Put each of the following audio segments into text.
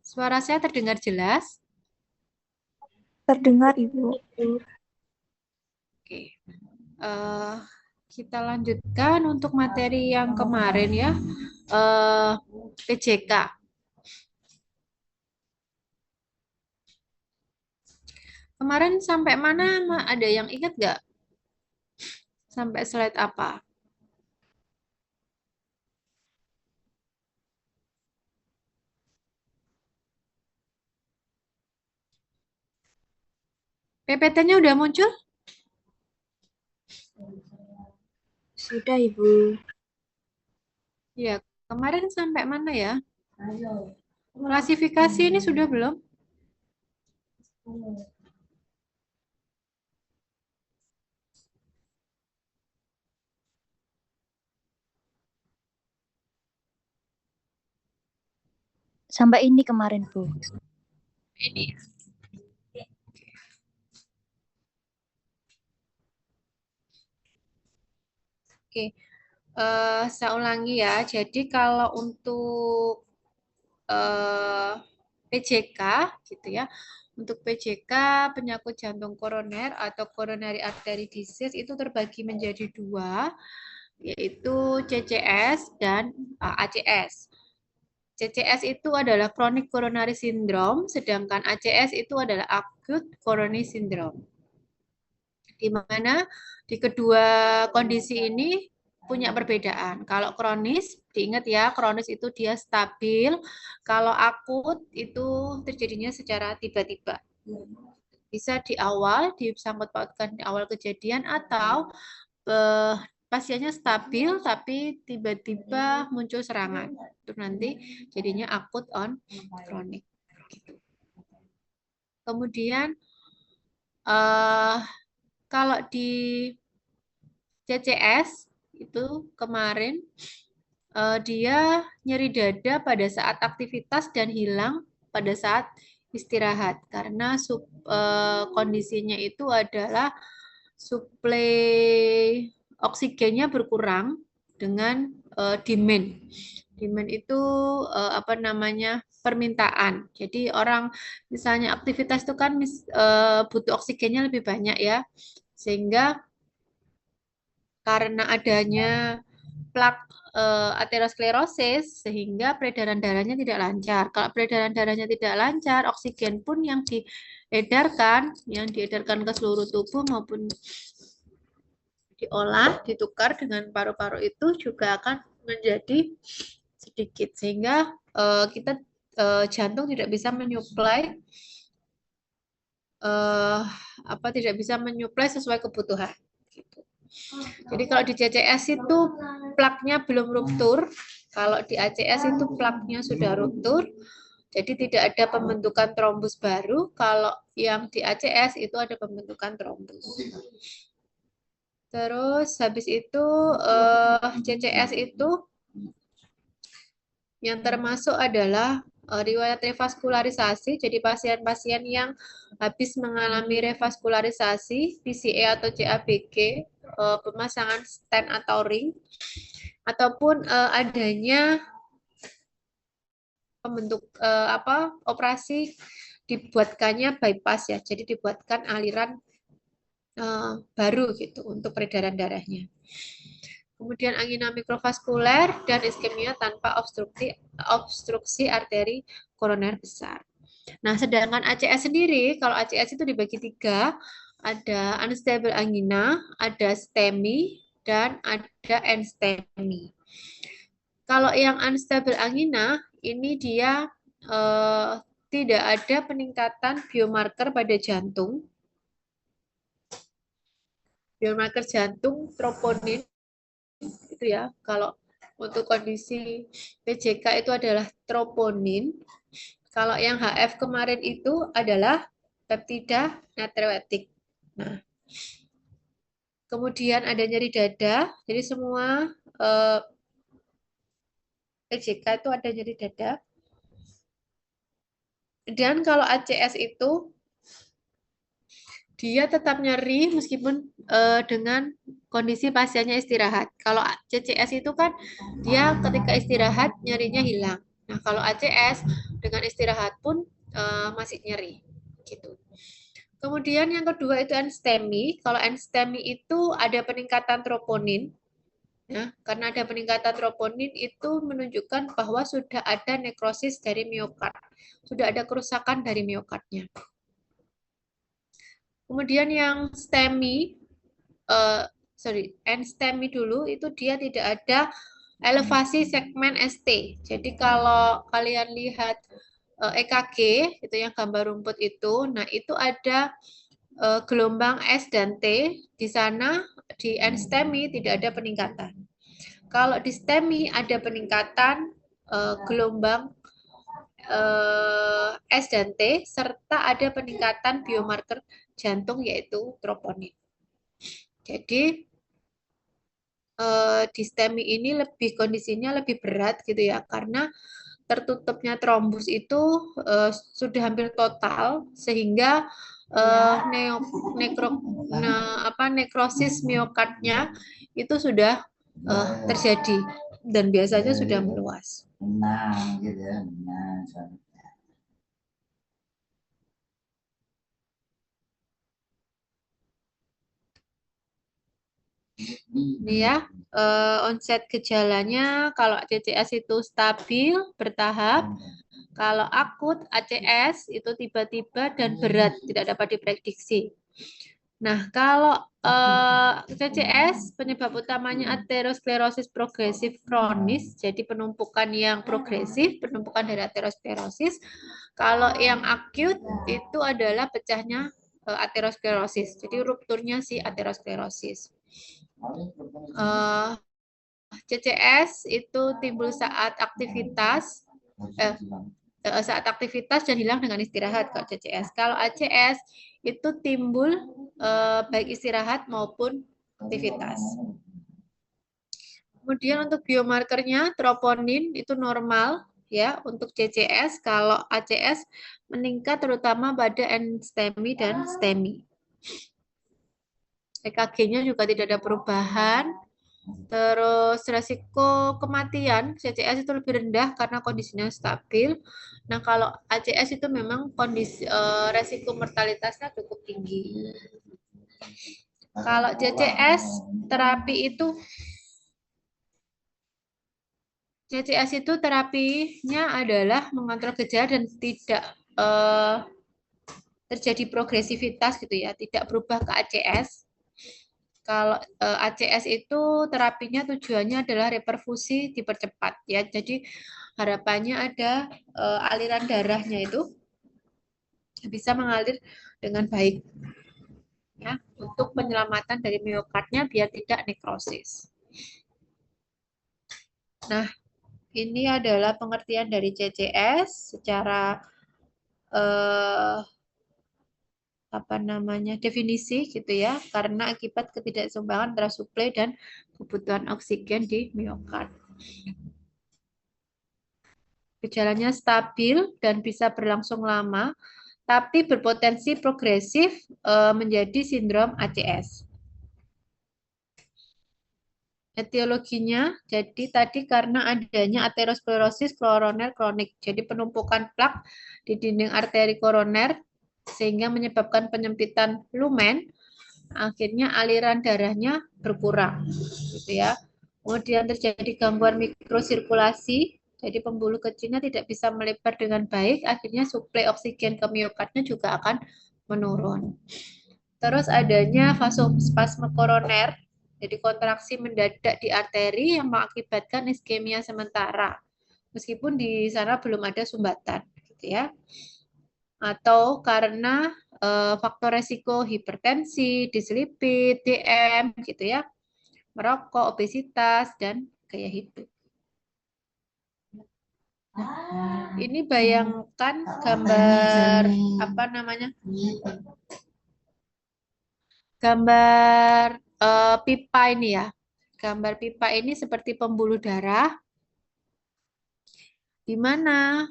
Suara saya terdengar jelas? Terdengar, Ibu. Oke. Eh, kita lanjutkan untuk materi yang kemarin ya. PJK. Kemarin sampai mana? Ada yang ingat nggak? Sampai slide apa? PPT-nya udah muncul? Sudah, Ibu. Ya, kemarin sampai mana ya? Klasifikasi ini sudah belum? Sampai ini kemarin, Bu. Ini. Oke, saya ulangi ya. Jadi kalau untuk PJK gitu ya. Untuk PJK penyakit jantung koroner atau coronary artery disease itu terbagi menjadi dua, yaitu CCS dan ACS. CCS itu adalah chronic coronary syndrome, sedangkan ACS itu adalah acute coronary syndrome. Di mana di kedua kondisi ini punya perbedaan. Kalau kronis, diingat ya, kronis itu dia stabil. Kalau akut itu terjadinya secara tiba-tiba. Bisa di awal, disangkut pautkan di awal kejadian, atau pasiennya stabil tapi tiba-tiba muncul serangan. Itu nanti jadinya akut on kronik. Gitu. Kemudian kalau di CCS itu kemarin dia nyeri dada pada saat aktivitas dan hilang pada saat istirahat karena kondisinya itu adalah suplai oksigennya berkurang dengan demand. Demand itu apa namanya permintaan. Jadi orang misalnya aktivitas itu kan butuh oksigennya lebih banyak ya, sehingga karena adanya plak aterosklerosis sehingga peredaran darahnya tidak lancar. Kalau peredaran darahnya tidak lancar, oksigen pun yang diedarkan ke seluruh tubuh maupun diolah, ditukar dengan paru-paru itu juga akan menjadi sedikit sehingga kita jantung tidak bisa menyuplai tidak bisa menyuplai sesuai kebutuhan. Gitu. Jadi kalau di CCS itu plaknya belum ruptur, kalau di ACS itu plaknya sudah ruptur, jadi tidak ada pembentukan trombus baru. Kalau yang di ACS itu ada pembentukan trombus. Terus habis itu CCS itu yang termasuk adalah riwayat revaskularisasi. Jadi pasien-pasien yang habis mengalami revaskularisasi, PCA atau CABG, pemasangan stent atau ring, ataupun adanya pembentuk operasi dibuatkannya bypass ya. Jadi dibuatkan aliran baru gitu untuk peredaran darahnya. Kemudian angina mikrovaskuler dan iskemia tanpa obstruksi arteri koroner besar. Nah, sedangkan ACS sendiri, kalau ACS itu dibagi tiga, ada unstable angina, ada STEMI, dan ada NSTEMI. Kalau yang unstable angina, ini dia tidak ada peningkatan biomarker pada jantung. Biomarker jantung, troponin, itu ya. Kalau untuk kondisi PJK itu adalah troponin. Kalau yang HF kemarin itu adalah peptida natriuretik. Nah, kemudian ada nyeri dada. Jadi semua PJK itu ada nyeri dada. Dan kalau ACS itu dia tetap nyeri meskipun dengan kondisi pasiennya istirahat. Kalau CCS itu kan dia ketika istirahat nyerinya hilang. Nah, kalau ACS dengan istirahat pun masih nyeri gitu. Kemudian yang kedua itu enstemi. Kalau enstemi itu ada peningkatan troponin. Ya, karena ada peningkatan troponin itu menunjukkan bahwa sudah ada nekrosis dari miokard. Sudah ada kerusakan dari miokardnya. Kemudian yang STEMI, uh, NSTEMI dulu itu dia tidak ada elevasi segmen ST. Jadi kalau kalian lihat EKG itu yang gambar rumput itu, nah itu ada gelombang S dan T. Di sana di NSTEMI tidak ada peningkatan. Kalau di STEMI ada peningkatan gelombang S dan T serta ada peningkatan biomarker jantung yaitu troponin. Jadi di STEMI ini lebih kondisinya lebih berat gitu ya karena tertutupnya trombus itu sudah hampir total sehingga nekrosis miokardnya itu sudah terjadi dan biasanya sudah meluas. Menang gitu ya, menang. Ini ya, onset gejalanya kalau CCS itu stabil, bertahap. Kalau akut ACS itu tiba-tiba dan berat, tidak dapat diprediksi. Nah, kalau CCS penyebab utamanya aterosklerosis progresif kronis, jadi penumpukan yang progresif, penumpukan dari aterosklerosis. Kalau yang akut itu adalah pecahnya aterosklerosis, jadi rupturnya si aterosklerosis. CCS itu timbul saat aktivitas dan hilang dengan istirahat kalau CCS. Kalau ACS itu timbul baik istirahat maupun aktivitas. Kemudian untuk biomarkernya troponin itu normal ya untuk CCS. Kalau ACS meningkat terutama pada NSTEMI dan STEMI. EKG-nya juga tidak ada perubahan. Terus resiko kematian CCS itu lebih rendah karena kondisinya stabil. Nah, kalau ACS itu memang kondisi resiko mortalitasnya cukup tinggi. Kalau CCS terapi itu terapinya adalah mengontrol gejala dan tidak terjadi progresivitas gitu ya, tidak berubah ke ACS. Kalau ACS itu terapinya tujuannya adalah reperfusi dipercepat ya. Jadi harapannya ada aliran darahnya itu bisa mengalir dengan baik ya untuk penyelamatan dari miokardnya biar tidak nekrosis. Nah, ini adalah pengertian dari CCS secara definisi gitu ya, karena akibat ketidakseimbangan antara suplai dan kebutuhan oksigen di miokard. Gejalanya stabil dan bisa berlangsung lama, tapi berpotensi progresif menjadi sindrom ACS. Etiologinya, jadi tadi karena adanya aterosklerosis koroner kronik, jadi penumpukan plak di dinding arteri koroner sehingga menyebabkan penyempitan lumen, akhirnya aliran darahnya berkurang, gitu ya. Kemudian terjadi gangguan mikrosirkulasi, jadi pembuluh kecilnya tidak bisa melebar dengan baik, akhirnya suplai oksigen ke miokardnya juga akan menurun. Terus adanya vasospasme koroner, jadi kontraksi mendadak di arteri yang mengakibatkan iskemia sementara, meskipun di sana belum ada sumbatan, gitu ya. Atau karena faktor resiko hipertensi, dislipid, DM, gitu ya, merokok, obesitas, dan gaya hidup. Nah, ini bayangkan gambar apa namanya? Gambar pipa ini ya. Gambar pipa ini seperti pembuluh darah. di mana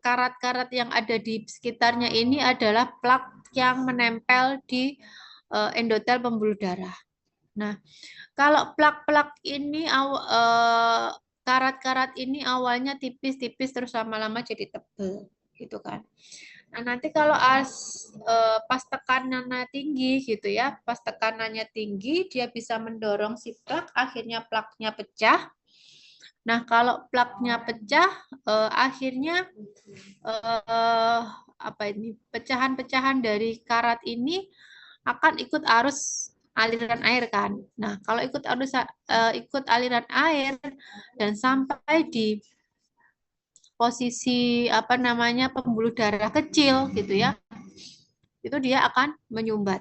karat-karat yang ada di sekitarnya ini adalah plak yang menempel di endotel pembuluh darah. Nah, kalau plak-plak ini karat-karat ini awalnya tipis-tipis terus lama-lama jadi tebal, gitu kan. Nah, nanti kalau pas tekanannya tinggi gitu ya, pas tekanannya tinggi dia bisa mendorong si plak, akhirnya plaknya pecah. Nah, kalau plaknya pecah, akhirnya apa ini? Pecahan-pecahan dari karat ini akan ikut arus aliran air kan. Nah, kalau ikut aliran air dan sampai di posisi apa namanya pembuluh darah kecil gitu ya, itu dia akan menyumbat.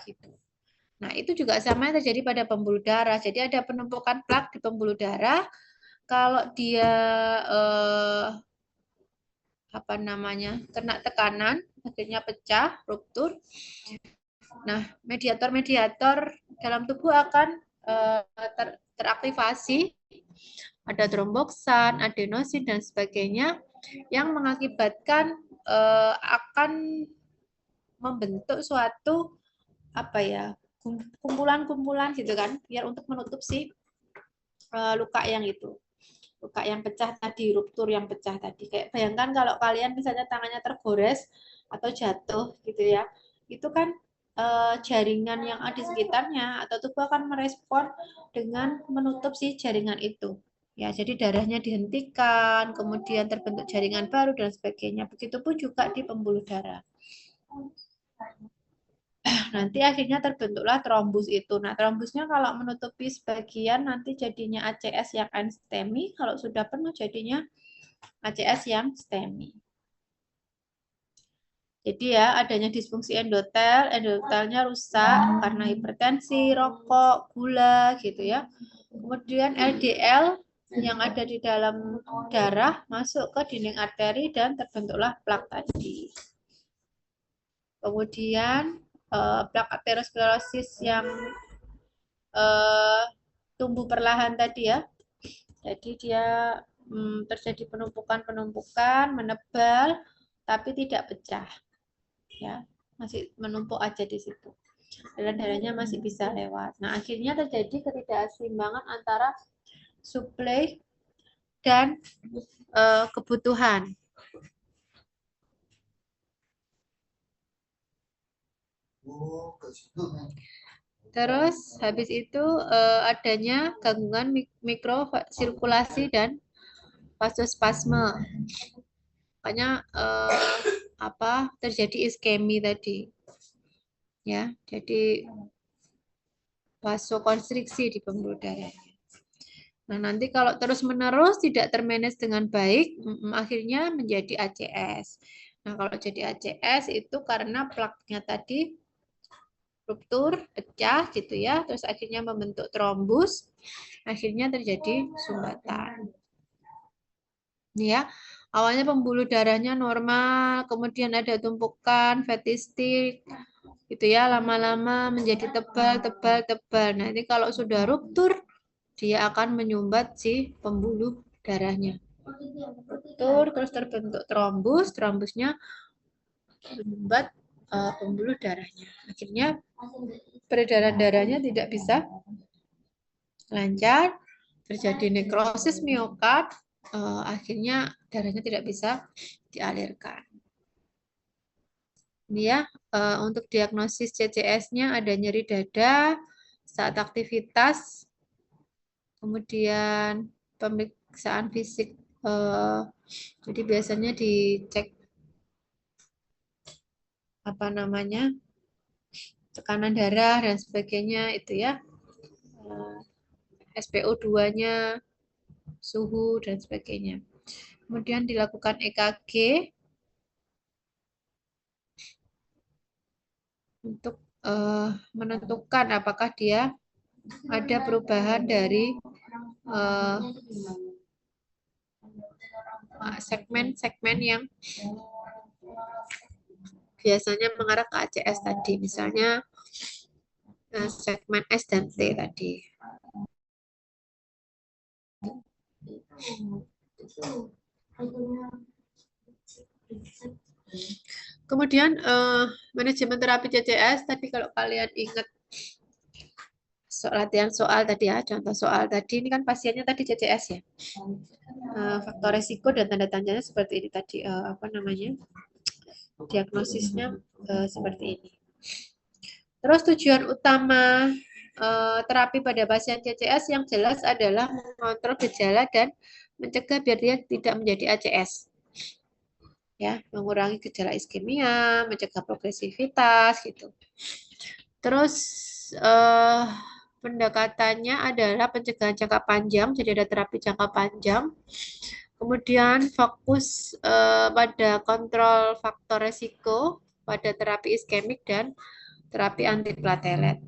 Gitu. Nah, itu juga sama yang terjadi pada pembuluh darah. Jadi ada penumpukan plak di pembuluh darah. Kalau dia apa namanya kena tekanan, akhirnya pecah, ruptur. Nah, mediator-mediator dalam tubuh akan teraktivasi. Ada tromboksan, adenosin dan sebagainya yang mengakibatkan akan membentuk suatu apa ya kumpulan-kumpulan gitu kan, biar untuk menutup si luka yang itu, luka yang pecah tadi, ruptur yang pecah tadi. Kayak bayangkan kalau kalian misalnya tangannya tergores atau jatuh gitu ya, itu kan jaringan yang ada di sekitarnya atau tubuh akan merespon dengan menutup si jaringan itu. Ya, jadi darahnya dihentikan, kemudian terbentuk jaringan baru dan sebagainya. Begitupun juga di pembuluh darah. Nanti akhirnya terbentuklah trombus itu. Nah, trombusnya kalau menutupi sebagian nanti jadinya ACS yang STEMI, kalau sudah penuh jadinya ACS yang STEMI. Jadi ya, adanya disfungsi endotel, endotelnya rusak karena hipertensi, rokok, gula gitu ya. Kemudian LDL yang ada di dalam darah masuk ke dinding arteri dan terbentuklah plak tadi. Kemudian plak aterosklerosis yang tumbuh perlahan tadi ya. Jadi dia terjadi penumpukan-penumpukan, menebal, tapi tidak pecah. Ya, masih menumpuk aja di situ. Darah-darahnya masih bisa lewat. Nah, akhirnya terjadi ketidakseimbangan antara suplai dan kebutuhan. Terus habis itu adanya gangguan mikrosirkulasi dan vasospasme. Makanya terjadi iskemi tadi. Ya, jadi vasokonstriksi di pembuluh darah. Nah, nanti kalau terus-menerus tidak termanage dengan baik, akhirnya menjadi ACS. Nah, kalau jadi ACS itu karena plaknya tadi ruptur, pecah gitu ya, terus akhirnya membentuk trombus, akhirnya terjadi sumbatan. Ini ya, awalnya pembuluh darahnya normal, kemudian ada tumpukan fatty stick, gitu ya, lama-lama menjadi tebal, tebal, tebal. Nah, ini kalau sudah ruptur, dia akan menyumbat si pembuluh darahnya. Ruptur, terus terbentuk trombus, trombusnya menyumbat pembuluh darahnya. Akhirnya peredaran darahnya tidak bisa lancar, terjadi nekrosis miokard, akhirnya darahnya tidak bisa dialirkan. Ini ya, untuk diagnosis CCS-nya ada nyeri dada saat aktivitas, kemudian pemeriksaan fisik, jadi biasanya dicek apa namanya tekanan darah dan sebagainya itu ya, SPO2-nya, suhu dan sebagainya. Kemudian dilakukan EKG untuk menentukan apakah dia ada perubahan dari segmen-segmen yang biasanya mengarah ke ACS tadi, misalnya segmen S dan T tadi. Kemudian manajemen terapi CCS tadi kalau kalian ingat latihan soal tadi ya, contoh soal tadi ini kan pasiennya tadi CCS ya. Faktor resiko dan tanda tanyanya seperti ini tadi apa namanya? Diagnosisnya seperti ini. Terus tujuan utama terapi pada pasien CCS yang jelas adalah mengontrol gejala dan mencegah biar dia tidak menjadi ACS. Ya, mengurangi gejala iskemia, mencegah progresivitas gitu. Terus pendekatannya adalah pencegahan jangka panjang, jadi ada terapi jangka panjang. Kemudian fokus pada kontrol faktor resiko pada terapi iskemik dan terapi antiplatelet.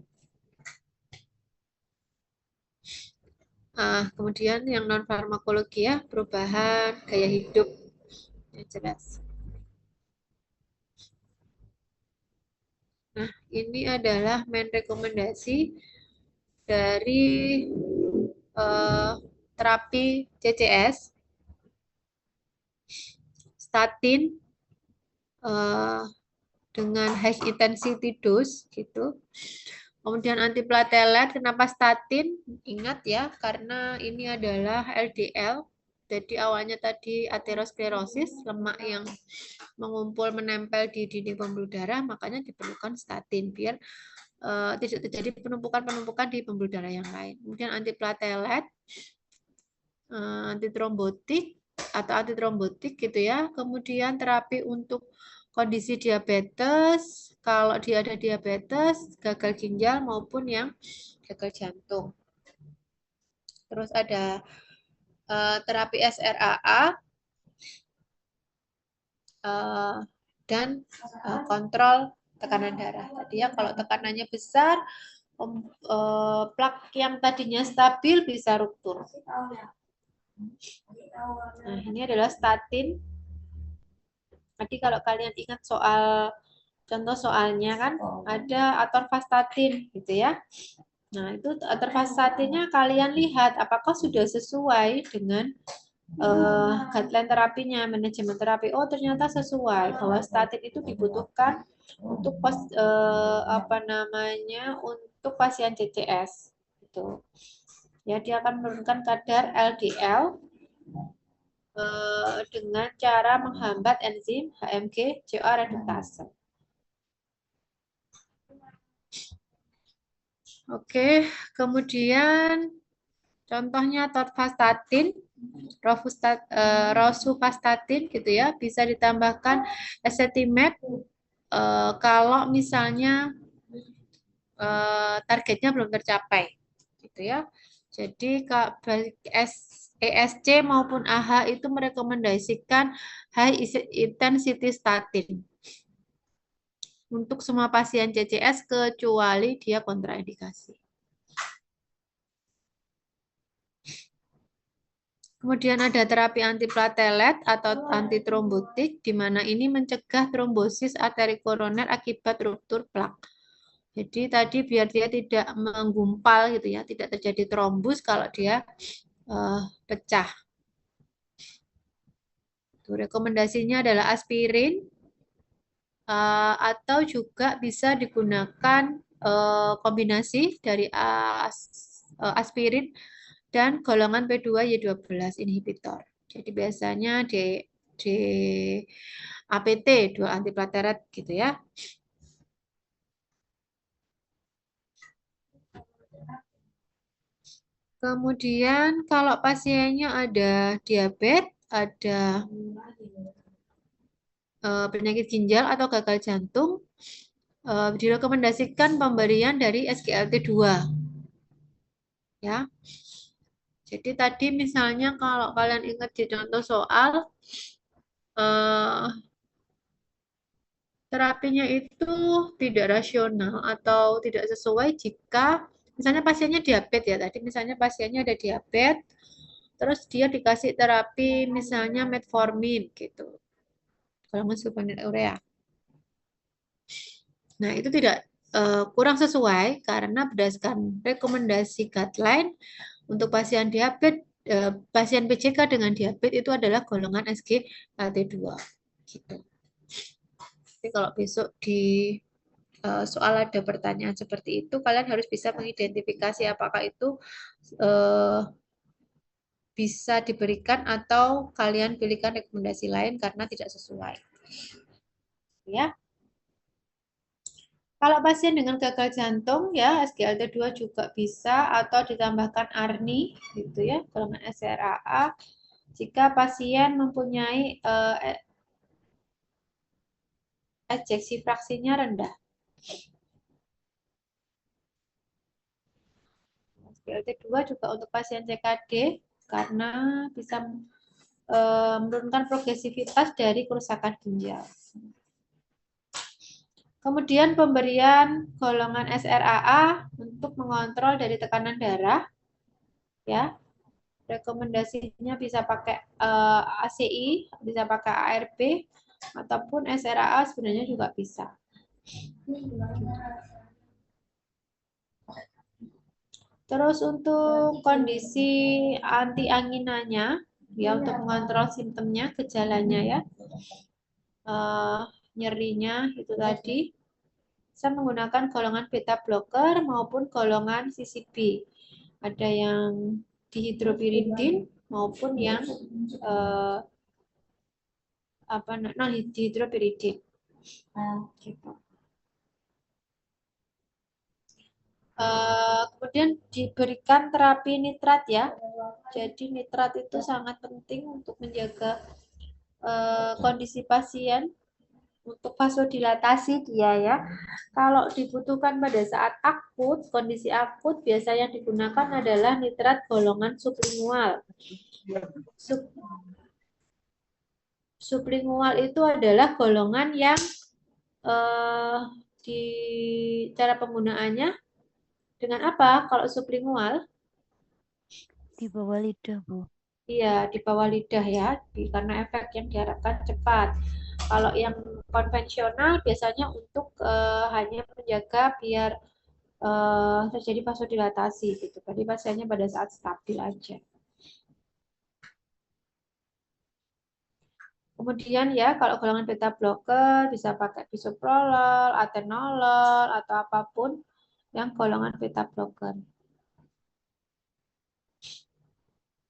Kemudian yang non farmakologi ya, perubahan gaya hidup yang jelas. Nah, ini adalah main rekomendasi dari terapi CCS, statin dengan high intensity dose gitu. Kemudian antiplatelet, kenapa statin? Ingat ya, karena ini adalah LDL. Jadi awalnya tadi aterosklerosis, lemak yang mengumpul menempel di dinding pembuluh darah, makanya diperlukan statin biar tidak terjadi penumpukan-penumpukan di pembuluh darah yang lain. Kemudian antiplatelet, antitrombotik atau antitrombotik gitu ya. Kemudian terapi untuk kondisi diabetes, kalau dia ada diabetes, gagal ginjal maupun yang gagal jantung. Terus ada terapi SRAA dan kontrol tekanan darah. Tadi ya kalau tekanannya besar, plak yang tadinya stabil bisa ruptur. Nah, ini adalah statin. Tadi kalau kalian ingat soal contoh soalnya kan ada atorvastatin gitu ya. Nah, itu atorvastatinnya kalian lihat apakah sudah sesuai dengan guideline terapinya, manajemen terapi. Oh, ternyata sesuai bahwa statin itu dibutuhkan untuk apa namanya? Untuk pasien CCS gitu. Ya, dia akan menurunkan kadar LDL dengan cara menghambat enzim HMG CoA reduktase. Oke, kemudian contohnya torvastatin, rosuvastatin gitu ya, bisa ditambahkan ezetimibe kalau misalnya targetnya belum tercapai, gitu ya. Jadi ESC maupun AH itu merekomendasikan high intensity statin untuk semua pasien CCS kecuali dia kontraindikasi. Kemudian ada terapi antiplatelet atau antitrombotik, di mana ini mencegah trombosis arteri koroner akibat ruptur plak. Jadi tadi biar dia tidak menggumpal gitu ya, tidak terjadi trombus kalau dia pecah. Rekomendasinya adalah aspirin atau juga bisa digunakan kombinasi dari aspirin dan golongan P2Y12 inhibitor. Jadi biasanya APT, dual antiplatelet gitu ya. Kemudian kalau pasiennya ada diabetes, ada penyakit ginjal atau gagal jantung, direkomendasikan pemberian dari SGLT2. Ya. Jadi tadi misalnya kalau kalian ingat di contoh soal, terapinya itu tidak rasional atau tidak sesuai jika misalnya pasiennya diabetes ya. Tadi misalnya pasiennya ada diabetes, terus dia dikasih terapi misalnya metformin gitu. Kalau sulfonylurea. Nah, itu tidak kurang sesuai karena berdasarkan rekomendasi guideline untuk pasien diabetes pasien PCK dengan diabetes itu adalah golongan SGLT2 gitu. Jadi kalau besok di soal ada pertanyaan seperti itu, kalian harus bisa mengidentifikasi apakah itu bisa diberikan atau kalian pilihkan rekomendasi lain karena tidak sesuai. Ya. Kalau pasien dengan gagal jantung ya SGLT2 juga bisa atau ditambahkan ARNI gitu ya, golongan SRAA jika pasien mempunyai ejeksi fraksinya rendah. SGLT2 juga untuk pasien CKD karena bisa menurunkan progresivitas dari kerusakan ginjal. Kemudian pemberian golongan SRAA untuk mengontrol dari tekanan darah, ya. Rekomendasinya bisa pakai ACI, bisa pakai ARB, ataupun SRAA sebenarnya juga bisa. Terus untuk kondisi anti-anginanya, ya untuk mengontrol simptomnya, gejalanya ya, nyerinya itu tadi, saya menggunakan golongan beta blocker maupun golongan CCB. Ada yang dihidropiridin maupun yang non dihidropiridin. Gitu. Kemudian diberikan terapi nitrat ya. Jadi nitrat itu sangat penting untuk menjaga kondisi pasien untuk vasodilatasi dia ya. Kalau dibutuhkan pada saat akut, kondisi akut biasanya digunakan adalah nitrat golongan sublingual. Sublingual itu adalah golongan yang di cara penggunaannya dengan apa? Kalau sublingual Di bawah lidah, Bu. Iya, di bawah lidah ya, karena efek yang diharapkan cepat. Kalau yang konvensional biasanya untuk hanya menjaga biar terjadi vasodilatasi gitu. Jadi pasiennya pada saat stabil aja. Kemudian ya, kalau golongan beta blocker bisa pakai bisoprolol, atenolol, atau apapun yang golongan beta blocker.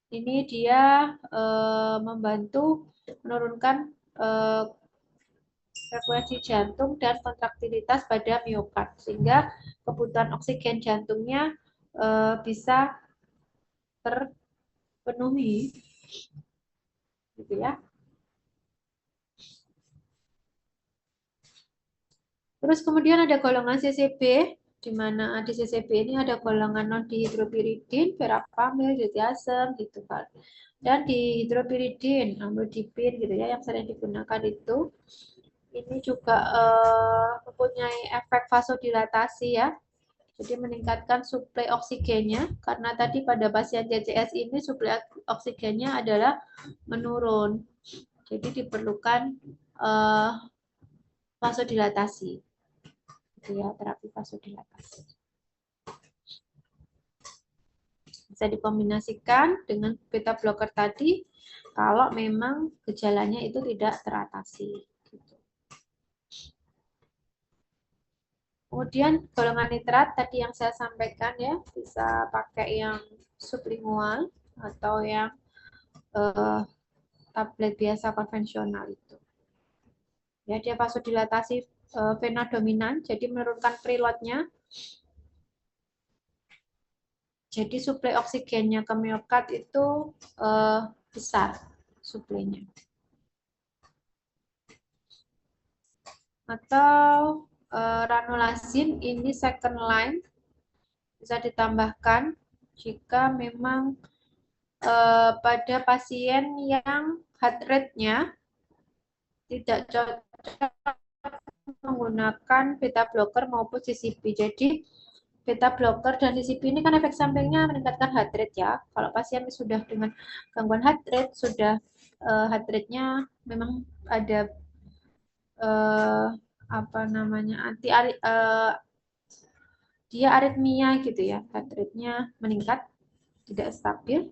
Ini dia membantu menurunkan frekuensi jantung dan kontraktilitas pada miokard sehingga kebutuhan oksigen jantungnya bisa terpenuhi gitu ya. Terus kemudian ada golongan CCB di mana di CCB ini ada golongan non dihidropiridin, verapamil, diltiazem gitu kan. Dan dihidropiridin, amlodipin gitu ya yang sering digunakan itu ini juga mempunyai efek vasodilatasi ya. Jadi meningkatkan suplai oksigennya karena tadi pada pasien CCS ini suplai oksigennya adalah menurun. Jadi diperlukan vasodilatasi. Itu ya, terapi vasodilatasi. Bisa dikombinasikan dengan beta blocker tadi kalau memang gejalanya itu tidak teratasi. Kemudian golongan nitrat tadi yang saya sampaikan ya, bisa pakai yang sublingual atau yang tablet biasa konvensional itu. Ya, dia vasodilatasi vena dominan, jadi menurunkan preloadnya. Jadi suplai oksigennya ke miokard itu besar suplainya. Atau ranulasin ini second line bisa ditambahkan jika memang pada pasien yang heart rate-nya tidak cocok menggunakan beta blocker maupun CCB. Jadi beta blocker dan CCB ini kan efek sampingnya meningkatkan heart rate ya. Kalau pasien sudah dengan gangguan heart rate, sudah heart rate-nya memang ada apa namanya dia aritmia gitu ya, heart rate-nya meningkat, tidak stabil.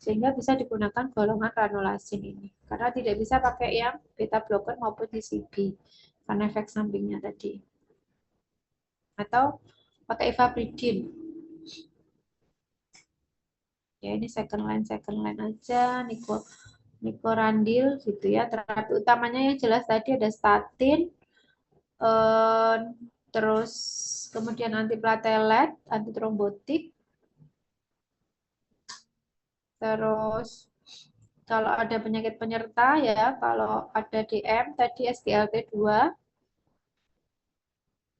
Sehingga bisa digunakan golongan ranulasin ini. Karena tidak bisa pakai yang beta blocker maupun DCB. Karena efek sampingnya tadi. Atau pakai ivabridin. Ya ini second line aja. Nicorandil gitu ya. Terapi utamanya yang jelas tadi ada statin, terus kemudian antiplatelet, antitrombotik, terus kalau ada penyakit penyerta ya, kalau ada DM tadi SGLT2,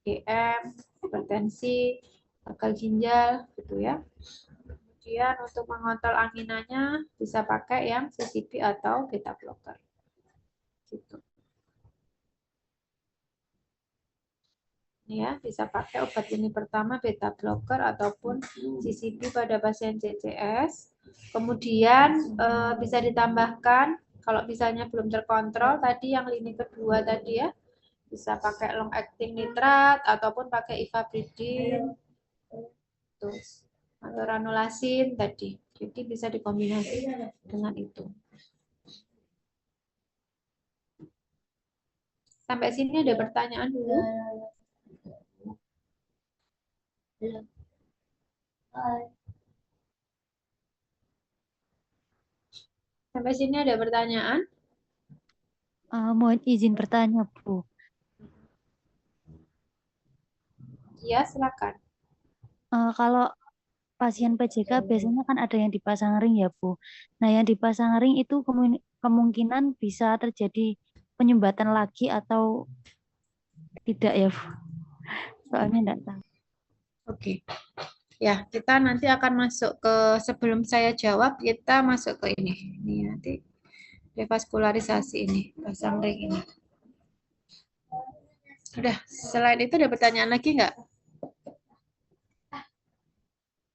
DM, hipertensi, gagal ginjal gitu ya. Kemudian untuk mengontrol anginanya bisa pakai yang CCP atau beta blocker. Gitu. Ya, bisa pakai obat ini pertama beta blocker ataupun CCP pada pasien CCS. Kemudian bisa ditambahkan kalau misalnya belum terkontrol tadi yang lini kedua tadi ya, bisa pakai long acting nitrat ataupun pakai ivabridin terus atau ranulasin tadi. Jadi bisa dikombinasi dengan itu. Sampai sini ada pertanyaan dulu? Sampai sini ada pertanyaan? Mohon izin bertanya, Bu. Ya, silakan. Kalau pasien PJK biasanya kan ada yang dipasang ring ya, Bu. Nah, yang dipasang ring itu kemungkinan bisa terjadi penyumbatan lagi atau tidak ya, Bu? Soalnya enggak tahu. Oke. Ya, kita nanti akan masuk ke sebelum saya jawab, kita masuk ke ini. Ini nanti revaskularisasi ini, pasang ring ini. Udah, selain itu ada pertanyaan lagi nggak?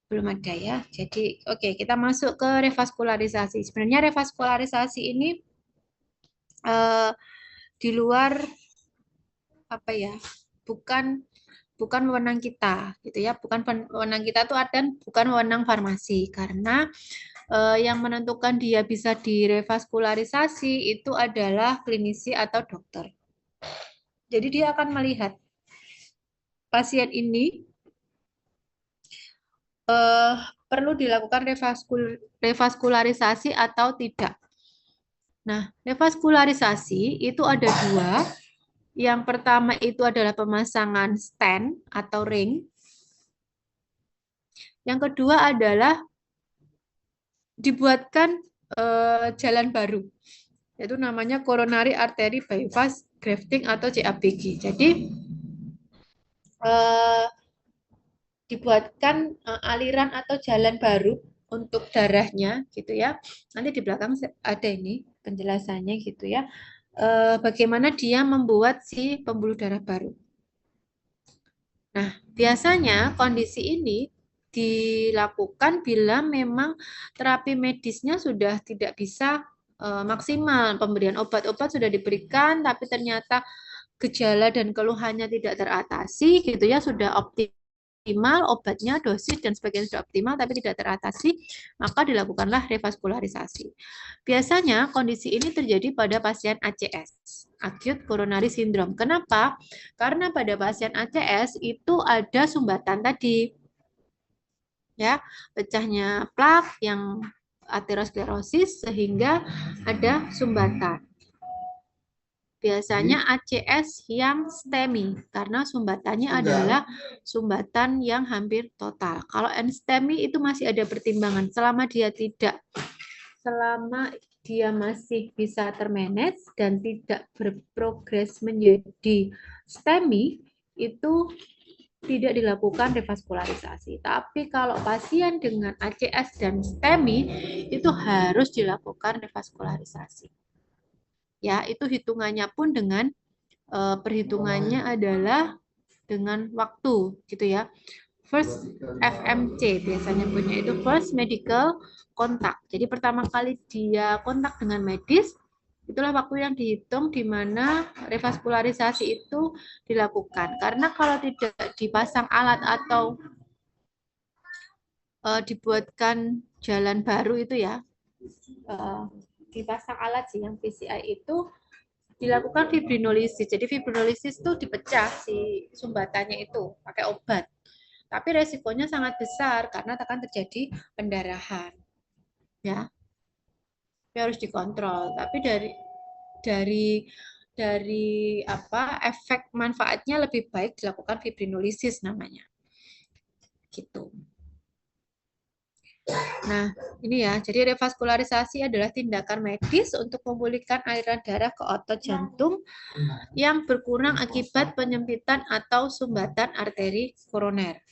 Belum ada ya. Jadi, oke, kita masuk ke revaskularisasi. Sebenarnya revaskularisasi ini di luar apa ya? Bukan wewenang kita, gitu ya. Bukan wewenang kita tuh ada, bukan wewenang farmasi karena yang menentukan dia bisa direvaskularisasi itu adalah klinisi atau dokter. Jadi dia akan melihat pasien ini perlu dilakukan revaskularisasi atau tidak. Nah, revaskularisasi itu ada dua. Yang pertama itu adalah pemasangan stent atau ring. Yang kedua adalah dibuatkan jalan baru, yaitu namanya coronary artery bypass grafting atau CABG. Jadi dibuatkan aliran atau jalan baru untuk darahnya gitu ya. Nanti di belakang ada ini penjelasannya gitu ya. Bagaimana dia membuat si pembuluh darah baru. Nah, biasanya kondisi ini dilakukan bila memang terapi medisnya sudah tidak bisa maksimal. Pemberian obat-obat sudah diberikan, tapi ternyata gejala dan keluhannya tidak teratasi, gitu ya, sudah optimal obatnya, dosis dan sebagainya sudah optimal, tapi tidak teratasi, maka dilakukanlah revaskularisasi. Biasanya kondisi ini terjadi pada pasien ACS, acute coronary syndrome. Kenapa? Karena pada pasien ACS itu ada sumbatan tadi, ya, pecahnya plak yang aterosklerosis sehingga ada sumbatan. Biasanya ACS yang STEMI karena sumbatannya adalah sumbatan yang hampir total. Kalau NSTEMI itu masih ada pertimbangan selama dia masih bisa termanage dan tidak berprogres menjadi STEMI, itu tidak dilakukan revaskularisasi. Tapi kalau pasien dengan ACS dan STEMI itu harus dilakukan revaskularisasi. Ya, itu hitungannya pun dengan perhitungannya adalah dengan waktu gitu ya. First FMC biasanya punya itu first medical contact. Jadi pertama kali dia kontak dengan medis, itulah waktu yang dihitung di mana revaskularisasi itu dilakukan. Karena kalau tidak dipasang alat atau dibuatkan jalan baru itu ya, dipasang alat sih yang PCI itu dilakukan fibrinolisis. Jadi fibrinolisis itu dipecah si sumbatannya itu pakai obat. Tapi resikonya sangat besar karena akan terjadi pendarahan. Ya, tapi harus dikontrol. Tapi dari dari apa efek manfaatnya lebih baik dilakukan fibrinolisis namanya. Gitu. Nah, ini ya. Jadi revaskularisasi adalah tindakan medis untuk memulihkan aliran darah ke otot jantung yang berkurang akibat penyempitan atau sumbatan arteri koroner.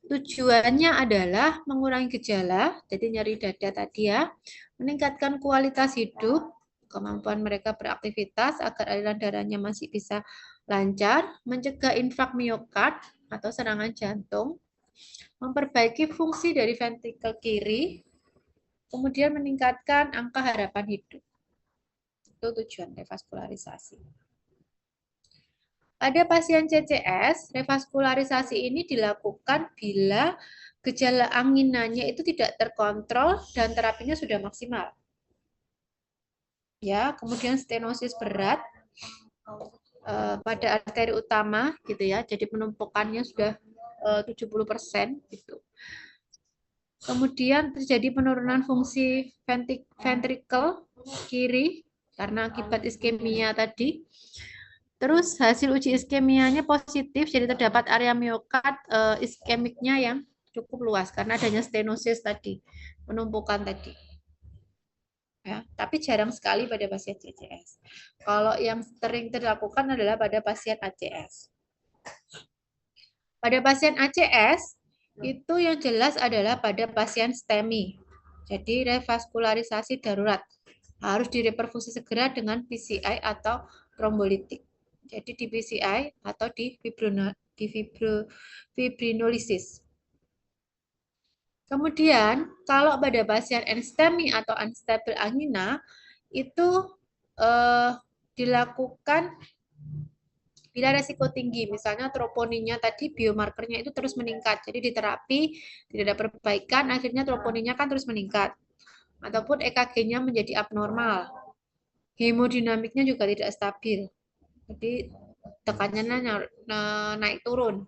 Tujuannya adalah mengurangi gejala, jadi nyeri dada tadi ya, meningkatkan kualitas hidup, kemampuan mereka beraktivitas agar aliran darahnya masih bisa lancar, mencegah infrak miokard atau serangan jantung, memperbaiki fungsi dari ventrikel kiri, kemudian meningkatkan angka harapan hidup. Itu tujuan revaskularisasi. Pada pasien CCS, revaskularisasi ini dilakukan bila gejala anginannya itu tidak terkontrol dan terapinya sudah maksimal. Ya, kemudian stenosis berat pada arteri utama gitu ya. Jadi penumpukannya sudah 70% gitu. Kemudian terjadi penurunan fungsi ventrikel kiri karena akibat iskemia tadi. Terus hasil uji iskemianya positif, jadi terdapat area miokard iskemiknya yang cukup luas karena adanya stenosis tadi, penumpukan tadi. Ya, tapi jarang sekali pada pasien CCS. Kalau yang sering dilakukan adalah pada pasien ACS. Pada pasien ACS, itu yang jelas adalah pada pasien STEMI. Jadi revaskularisasi darurat. Harus direperfusi segera dengan PCI atau trombolitik. Jadi di PCI atau di fibrinolisis. Kemudian, kalau pada pasien NSTEMI atau unstable angina, itu dilakukan bila resiko tinggi, misalnya troponinnya tadi biomarkernya itu terus meningkat. Jadi di terapi tidak ada perbaikan, akhirnya troponinnya kan terus meningkat. Ataupun EKG-nya menjadi abnormal. Hemodinamiknya juga tidak stabil. Jadi tekanannya naik turun.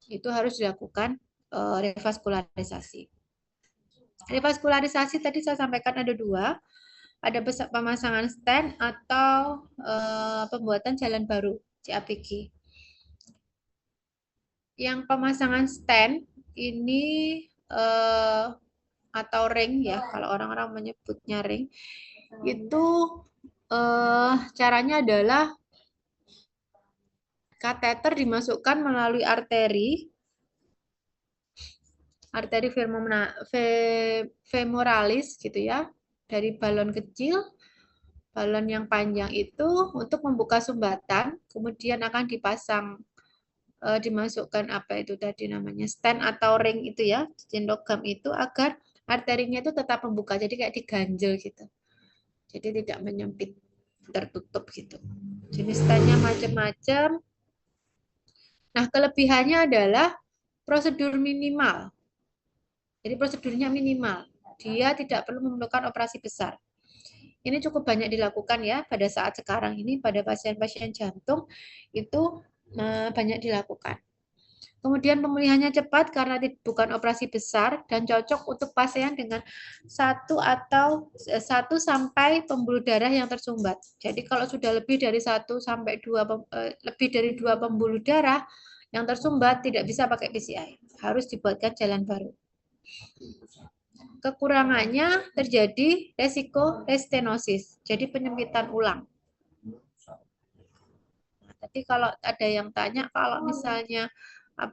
Itu harus dilakukan revaskularisasi. Revaskularisasi tadi saya sampaikan ada dua. Ada pemasangan stent atau pembuatan jalan baru, CABG. Yang pemasangan stent ini atau ring ya, kalau orang-orang menyebutnya ring, itu caranya adalah kateter dimasukkan melalui arteri femoralis gitu ya, dari balon kecil, balon yang panjang itu untuk membuka sumbatan, kemudian akan dipasang dimasukkan apa itu tadi namanya stent atau ring itu ya, cincin logam itu agar arterinya itu tetap membuka, jadi kayak diganjel gitu. Jadi tidak menyempit, tertutup gitu. Jenis stentnya macam-macam. Nah, kelebihannya adalah prosedur minimal. Jadi prosedurnya minimal. Dia tidak perlu memerlukan operasi besar. Ini cukup banyak dilakukan ya pada saat sekarang ini pada pasien-pasien jantung itu banyak dilakukan. Kemudian pemulihannya cepat karena bukan operasi besar dan cocok untuk pasien dengan 1 sampai pembuluh darah yang tersumbat. Jadi kalau sudah lebih dari 2 pembuluh darah yang tersumbat tidak bisa pakai PCI, harus dibuatkan jalan baru. Kekurangannya terjadi resiko restenosis, jadi penyempitan ulang. Tadi kalau ada yang tanya kalau misalnya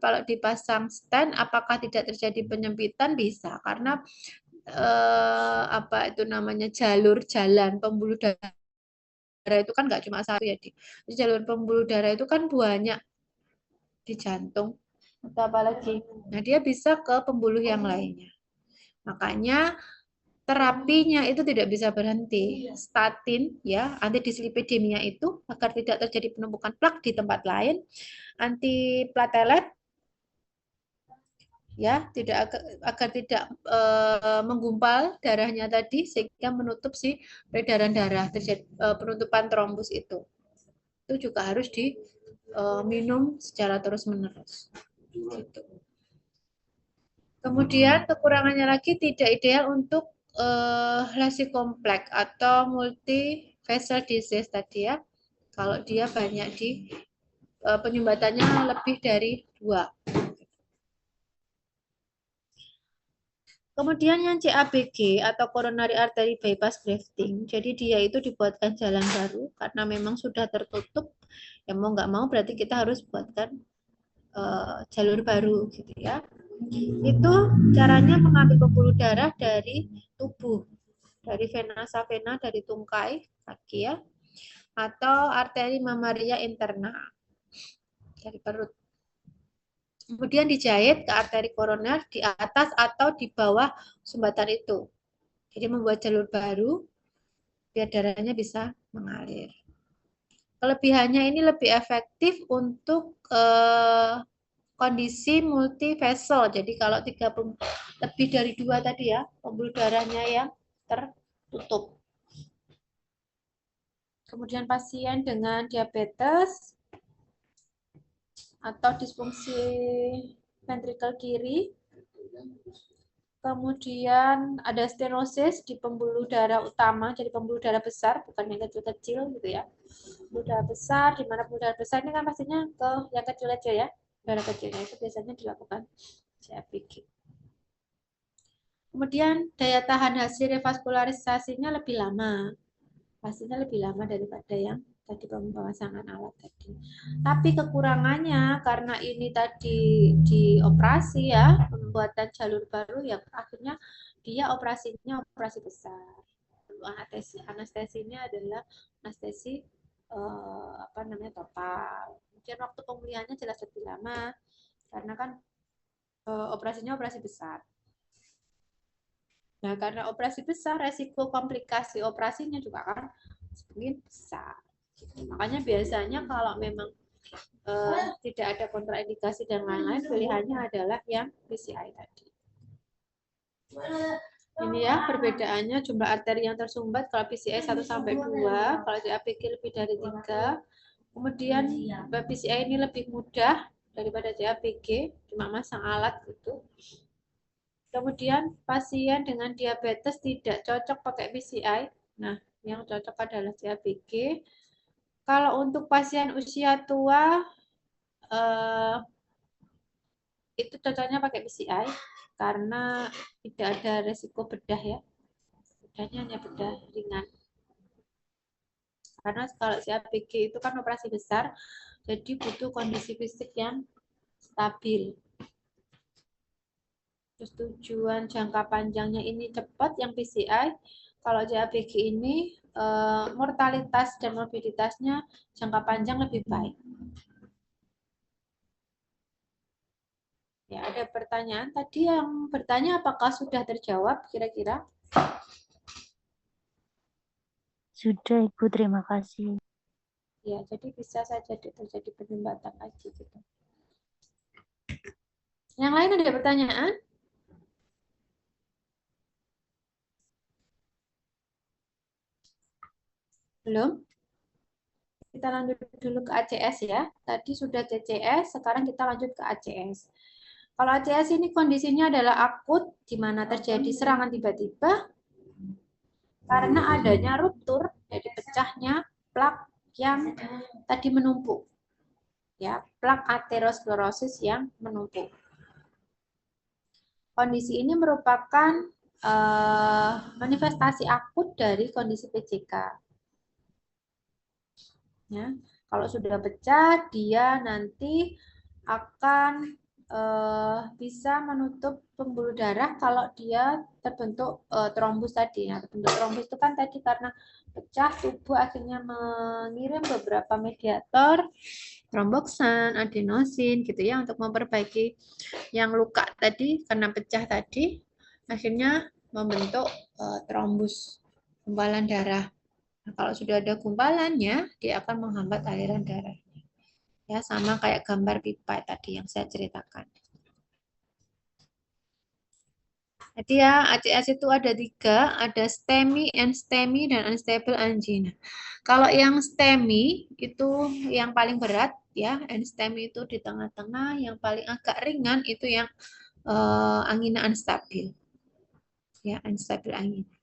kalau dipasang stent apakah tidak terjadi penyempitan, bisa karena apa itu namanya jalur jalan pembuluh darah itu kan nggak cuma satu ya, jalur pembuluh darah itu kan banyak di jantung atau apalagi, nah dia bisa ke pembuluh yang lainnya. Makanya terapinya itu tidak bisa berhenti. Statin ya, antidislipidemia itu agar tidak terjadi penumpukan plak di tempat lain. Antiplatelet ya, tidak agar tidak menggumpal darahnya tadi sehingga menutup si peredaran darah, terjadi penutupan trombus itu. Itu juga harus diminum secara terus-menerus. Gitu. Kemudian kekurangannya lagi tidak ideal untuk lesi kompleks atau multi vessel disease tadi ya. Kalau dia banyak di penyumbatannya lebih dari 2. Kemudian yang CABG atau coronary artery bypass grafting. Jadi dia itu dibuatkan jalan baru karena memang sudah tertutup. Ya mau nggak mau berarti kita harus buatkan jalur baru gitu ya. Itu caranya mengambil pembuluh darah dari tubuh, dari vena savena, dari tungkai kaki ya, atau arteri mamaria interna dari perut. Kemudian dijahit ke arteri koroner di atas atau di bawah sumbatan itu. Jadi membuat jalur baru biar darahnya bisa mengalir. Kelebihannya ini lebih efektif untuk kondisi multivessel. Jadi kalau lebih dari 2 tadi ya, pembuluh darahnya yang tertutup. Kemudian pasien dengan diabetes atau disfungsi ventrikel kiri. Kemudian ada stenosis di pembuluh darah utama, jadi pembuluh darah besar, bukan yang kecil-kecil gitu ya. Pembuluh darah besar, di mana pembuluh darah besar ini kan pastinya ke yang kecil-kecil ya. Darah kecilnya itu biasanya dilakukan CABG. Kemudian daya tahan hasil revaskularisasinya lebih lama. Pastinya lebih lama daripada yang tadi pemasangan alat tadi. Tapi kekurangannya karena ini tadi dioperasi ya, pembuatan jalur baru ya akhirnya dia operasinya operasi besar. Anestesinya adalah anestesi total. Kemudian waktu pemulihannya jelas lebih lama karena kan operasinya operasi besar. Nah, karena operasi besar, resiko komplikasi operasinya juga kan semakin besar. Makanya biasanya kalau memang tidak ada kontraindikasi dan lain-lain, pilihannya adalah yang PCI tadi. Ini ya perbedaannya jumlah arteri yang tersumbat kalau PCI 1 sampai 2, kalau CABG lebih dari 3. Kemudian PCI ini lebih mudah daripada CABG, cuma masang alat gitu. Kemudian pasien dengan diabetes tidak cocok pakai PCI. Nah, yang cocok adalah CABG. Kalau untuk pasien usia tua itu cocoknya pakai PCI karena tidak ada resiko bedah ya. Bedahnya hanya bedah ringan. Karena kalau CABG itu kan operasi besar, jadi butuh kondisi fisik yang stabil. Terus tujuan jangka panjangnya ini cepat yang PCI. Kalau CABG ini mortalitas dan morbiditasnya jangka panjang lebih baik. Ya, ada pertanyaan tadi yang bertanya apakah sudah terjawab kira-kira? Sudah, Ibu, terima kasih. Ya, jadi bisa saja terjadi penyumbatan lagi gitu. Yang lain ada pertanyaan? Belum? Kita lanjut dulu ke ACS ya. Tadi sudah CCS, sekarang kita lanjut ke ACS. Kalau ACS ini kondisinya adalah akut, di mana terjadi serangan tiba-tiba karena adanya ruptur, jadi pecahnya plak yang tadi menumpuk. Ya, plak aterosklerosis yang menumpuk. Kondisi ini merupakan manifestasi akut dari kondisi PJK. Ya, kalau sudah pecah, dia nanti akan bisa menutup pembuluh darah kalau dia terbentuk trombus tadi. Nah, terbentuk trombus itu kan tadi karena pecah, tubuh akhirnya mengirim beberapa mediator, tromboksan, adenosin gitu ya untuk memperbaiki yang luka tadi karena pecah tadi, akhirnya membentuk trombus, gumpalan darah. Nah, kalau sudah ada gumpalannya, dia akan menghambat aliran darah. Ya, sama kayak gambar pipa tadi yang saya ceritakan. Jadi ya, ACS itu ada 3, ada STEMI, NSTEMI, dan unstable angina. Kalau yang STEMI itu yang paling berat, ya, NSTEMI itu di tengah-tengah, yang paling agak ringan itu yang angina unstabil, ya, unstabil angina.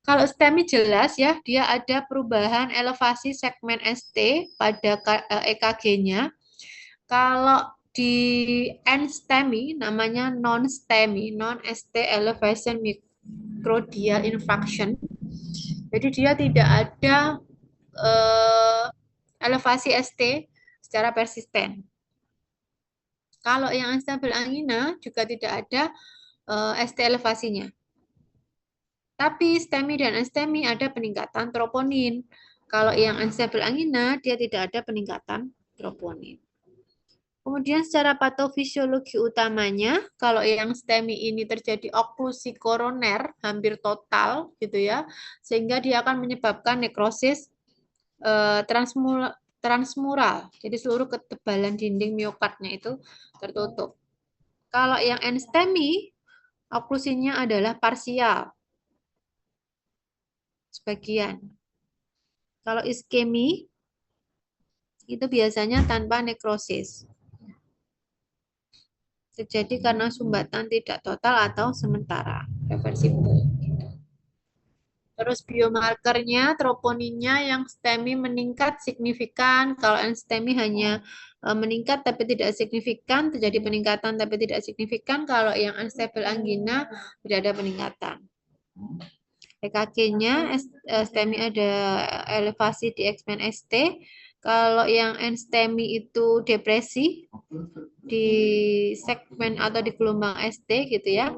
Kalau STEMI jelas ya, dia ada perubahan elevasi segmen ST pada EKG-nya. Kalau di NSTEMI namanya non-STEMI, non-ST elevation microdial infarction. Jadi dia tidak ada elevasi ST secara persisten. Kalau yang unstable angina juga tidak ada ST elevasinya. Tapi STEMI dan STEMI ada peningkatan troponin. Kalau yang unstable angina, dia tidak ada peningkatan troponin. Kemudian secara patofisiologi utamanya, kalau yang STEMI ini terjadi oklusi koroner hampir total gitu ya, sehingga dia akan menyebabkan nekrosis transmural. Jadi seluruh ketebalan dinding miokardnya itu tertutup. Kalau yang NSTEMI, oklusinya adalah parsial, sebagian. Kalau iskemi, itu biasanya tanpa nekrosis. Terjadi karena sumbatan tidak total atau sementara, reversible. Terus biomarkernya, troponinnya yang STEMI meningkat signifikan. Kalau STEMI hanya meningkat tapi tidak signifikan, terjadi peningkatan tapi tidak signifikan. Kalau yang unstable angina tidak ada peningkatan. EKG-nya STEMI ada elevasi di X-men ST. Kalau yang NSTEMI itu depresi di segmen atau di gelombang ST gitu ya.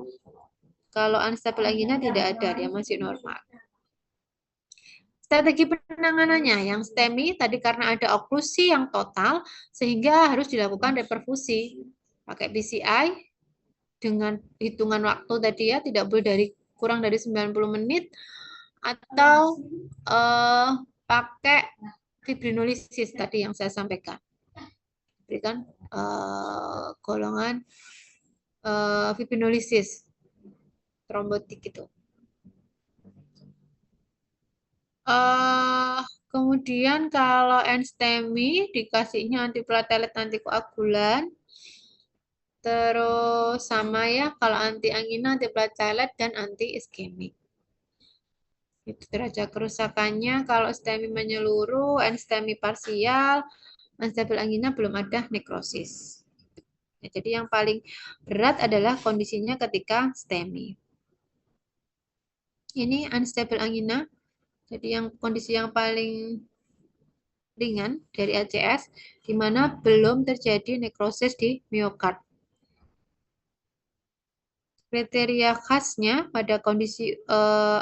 Kalau unstable angina tidak ada, dia masih normal. Strategi penanganannya yang STEMI tadi karena ada oklusi yang total sehingga harus dilakukan reperfusi pakai PCI dengan hitungan waktu tadi ya tidak boleh kurang dari 90 menit atau pakai fibrinolisis tadi yang saya sampaikan. Berikan golongan fibrinolisis trombotik itu. Kemudian kalau NSTEMI dikasihnya antiplatelet antikoagulan. Terus sama ya kalau anti angina, antiplatelet dan anti iskemik. Itu derajat kerusakannya kalau STEMI menyeluruh, NSTEMI parsial, unstable angina belum ada nekrosis. Nah, jadi yang paling berat adalah kondisinya ketika STEMI. Ini unstable angina. Jadi yang kondisi yang paling ringan dari ACS, di mana belum terjadi nekrosis di miokard. Kriteria khasnya pada kondisi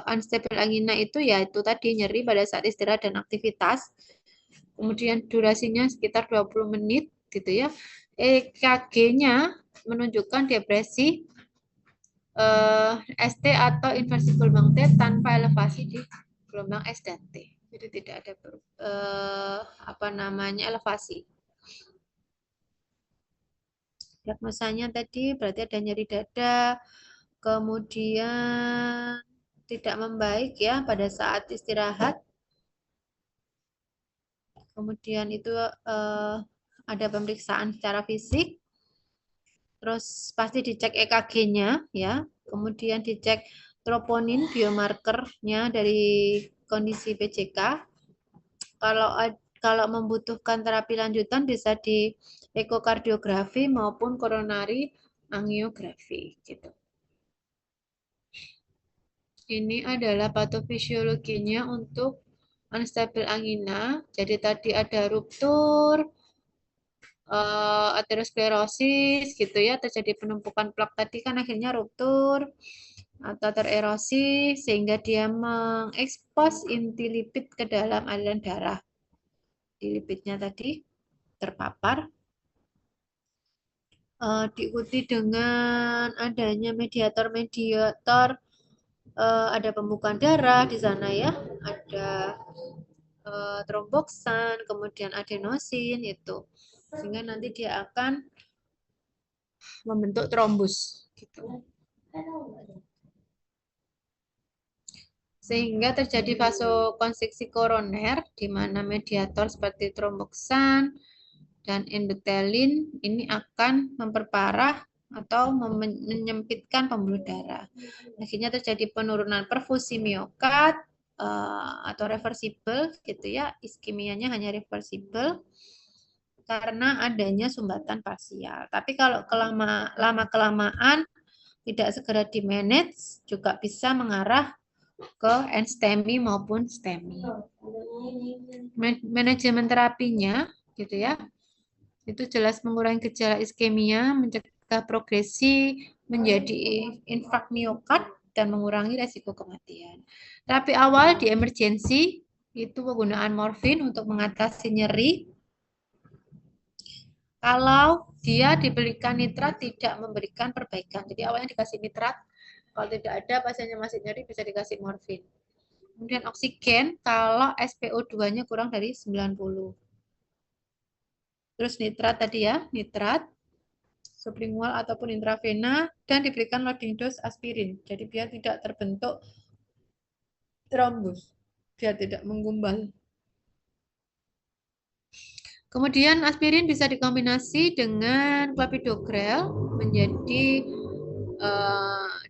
unstable angina itu yaitu tadi nyeri pada saat istirahat dan aktivitas. Kemudian durasinya sekitar 20 menit gitu ya. EKG-nya menunjukkan depresi ST atau inversi gelombang T tanpa elevasi di gelombang S dan T. Jadi tidak ada elevasi. Diagnosanya tadi berarti ada nyeri dada, kemudian tidak membaik ya pada saat istirahat. Kemudian itu ada pemeriksaan secara fisik. Terus pasti dicek EKG-nya ya. Kemudian dicek troponin biomarkernya dari kondisi PJK. Kalau membutuhkan terapi lanjutan bisa di ekokardiografi maupun koronari angiografi gitu. Ini adalah patofisiologinya untuk unstable angina. Jadi tadi ada ruptur, aterosklerosis gitu ya, terjadi penumpukan plak tadi kan akhirnya ruptur atau tererosi sehingga dia mengekspos inti lipid ke dalam aliran darah. Di lipidnya tadi terpapar. Diikuti dengan adanya mediator-mediator, ada pembukaan darah di sana ya, ada tromboksan, kemudian adenosin itu. sehingga nanti dia akan membentuk trombus gitu. Sehingga terjadi vasokonstriksi koroner di mana mediator seperti tromboksan dan endotelin ini akan memperparah atau menyempitkan pembuluh darah. Akhirnya terjadi penurunan perfusi miokard atau reversible gitu ya. Iskemianya hanya reversible karena adanya sumbatan parsial. Tapi kalau lama-kelamaan tidak segera di-manage juga bisa mengarah ke enstemi maupun STEMI. Manajemen terapinya gitu ya. Itu jelas mengurangi gejala iskemia, mencegah progresi menjadi infark miokard dan mengurangi resiko kematian. Terapi awal di emergensi itu penggunaan morfin untuk mengatasi nyeri. Kalau dia diberikan nitrat tidak memberikan perbaikan. Jadi awalnya dikasih nitrat, kalau tidak ada pasiennya masih nyeri bisa dikasih morfin. Kemudian oksigen kalau SpO2-nya kurang dari 90. Terus nitrat tadi ya, nitrat sublingual ataupun intravena dan diberikan loading dose aspirin. Jadi biar tidak terbentuk trombus, biar tidak menggumpal. Kemudian aspirin bisa dikombinasi dengan clopidogrel menjadi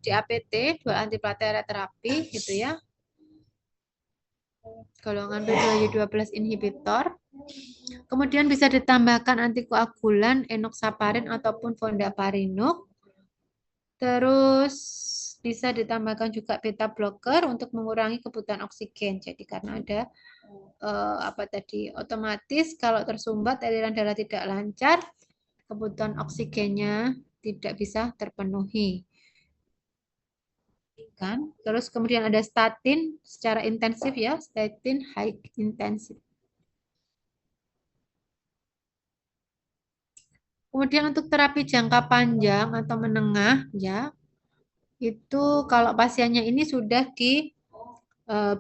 DAPT, dual antiplateria terapi gitu ya. Golongan B2Y12 inhibitor. Kemudian bisa ditambahkan antikoagulan, enoxaparin ataupun fondaparinux. Terus bisa ditambahkan juga beta blocker untuk mengurangi kebutuhan oksigen. Jadi karena ada otomatis kalau tersumbat aliran darah tidak lancar, kebutuhan oksigennya tidak bisa terpenuhi. Kan? Terus kemudian ada statin secara intensif ya, statin high intensity. Kemudian untuk terapi jangka panjang atau menengah ya, itu kalau pasiennya ini sudah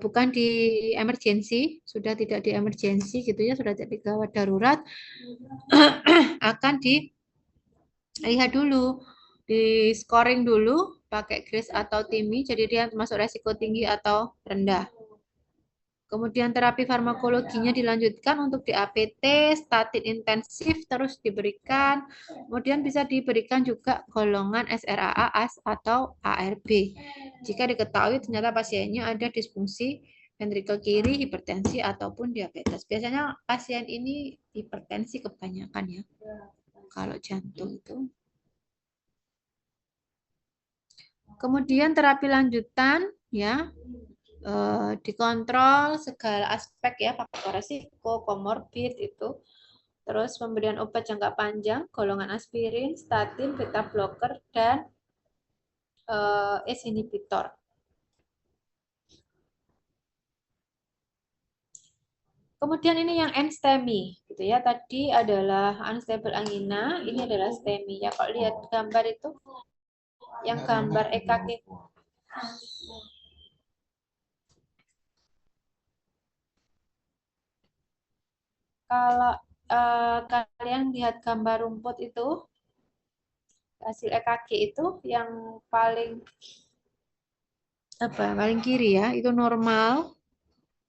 bukan di emergensi, sudah tidak di emergensi gitu ya, sudah jadi gawat darurat, akan dilihat dulu, di scoring dulu pakai GRACE atau TIMI, jadi dia masuk resiko tinggi atau rendah. Kemudian terapi farmakologinya dilanjutkan untuk DAPT, statin intensif terus diberikan. Kemudian bisa diberikan juga golongan SRAA atau ARB. Jika diketahui ternyata pasiennya ada disfungsi ventrikel kiri, hipertensi ataupun diabetes. Biasanya pasien ini hipertensi kebanyakan ya. Kalau jantung itu. Kemudian terapi lanjutan ya, dikontrol segala aspek ya, faktor resiko, komorbid itu. Terus pemberian obat jangka panjang, golongan aspirin, statin, beta blocker, dan ACE inhibitor. Kemudian ini yang NSTEMI, gitu ya. Tadi adalah unstable angina, ini adalah STEMI. Ya, kalau lihat gambar itu, yang gambar EKG. Kalau kalian lihat gambar rumput itu, hasil EKG itu yang paling paling kiri ya, itu normal.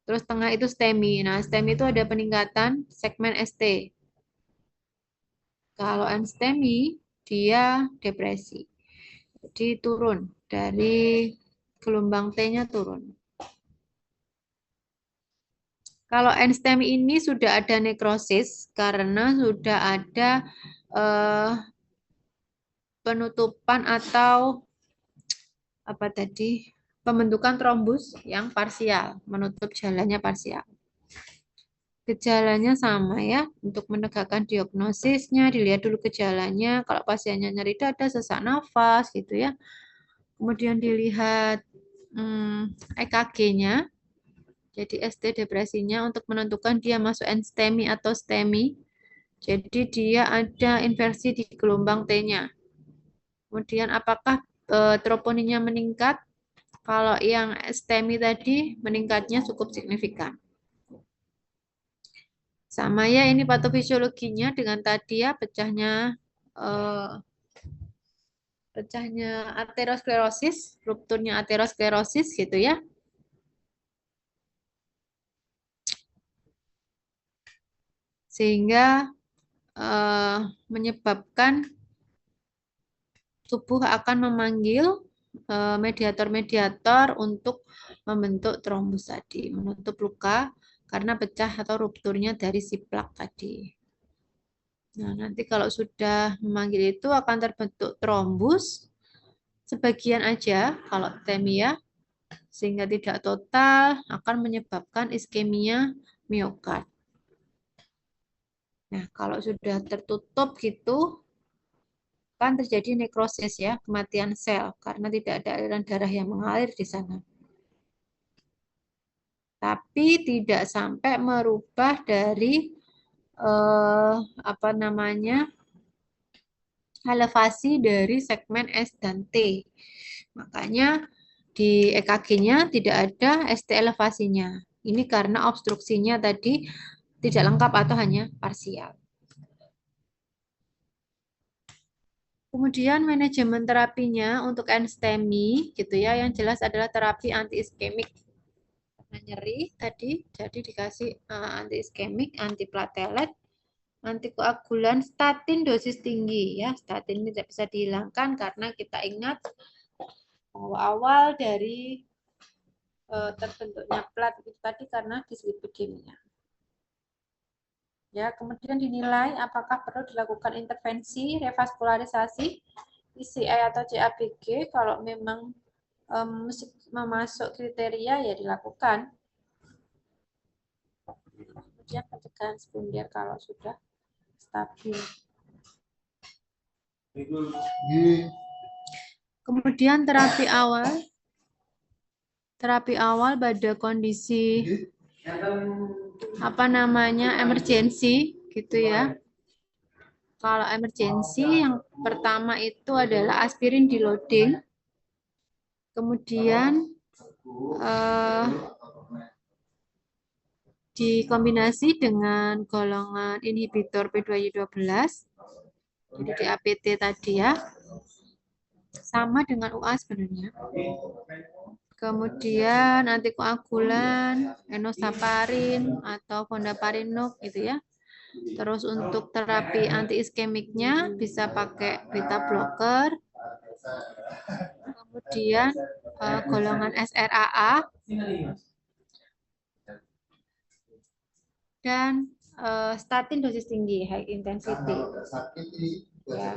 Terus tengah itu STEMI. Nah, STEMI itu ada peningkatan segmen ST. Kalau NSTEMI dia depresi. Jadi turun dari gelombang T-nya turun. Kalau NSTEMI ini sudah ada nekrosis karena sudah ada penutupan atau pembentukan trombus yang parsial, menutup jalannya parsial. Gejalanya sama ya, untuk menegakkan diagnosisnya, dilihat dulu gejalanya, kalau pasiennya nyeri dada, sesak nafas gitu ya. Kemudian dilihat EKG-nya, jadi ST depresinya untuk menentukan dia masuk NSTEMI atau STEMI. Jadi dia ada inversi di gelombang T-nya. Kemudian apakah troponinnya meningkat? Kalau yang STEMI tadi meningkatnya cukup signifikan. Sama ya, ini patofisiologinya dengan tadi ya, pecahnya aterosklerosis, rupturnya aterosklerosis gitu ya. Sehingga menyebabkan tubuh akan memanggil mediator-mediator untuk membentuk trombus tadi, menutup luka karena pecah atau rupturnya dari si plak tadi. Nah, nanti kalau sudah memanggil itu akan terbentuk trombus sebagian aja kalau temia, sehingga tidak total akan menyebabkan iskemia miokard. Nah, kalau sudah tertutup gitu kan terjadi nekrosis ya, kematian sel karena tidak ada aliran darah yang mengalir di sana. Tapi tidak sampai merubah dari apa namanya elevasi dari segmen S dan T. Makanya di EKG-nya tidak ada ST elevasinya. Ini karena obstruksinya tadi tidak lengkap atau hanya parsial. Kemudian manajemen terapinya untuk NSTEMI gitu ya, yang jelas adalah terapi anti iskemik. Karena nyeri tadi, jadi dikasih anti iskemik, anti platelet, antikoagulan, statin dosis tinggi ya. Statin ini tidak bisa dihilangkan karena kita ingat bahwa awal dari terbentuknya plat itu tadi karena dislipidemia. Ya, kemudian dinilai apakah perlu dilakukan intervensi revaskularisasi PCI atau CABG. Kalau memang memasuk kriteria ya dilakukan. Kemudian pencegahan sekunder kalau sudah stabil. Kemudian terapi awal pada kondisi apa namanya emergensi gitu ya. Kalau emergensi yang pertama itu adalah aspirin di loading, kemudian dikombinasi dengan golongan inhibitor P2Y12, jadi di APT tadi ya, sama dengan UA sebenarnya. Kemudian antikoagulan, enoxaparin atau fondaparinux gitu ya. Terus untuk terapi anti iskemiknya bisa pakai beta blocker. Kemudian golongan SRAA dan statin dosis tinggi, high intensity. Ya.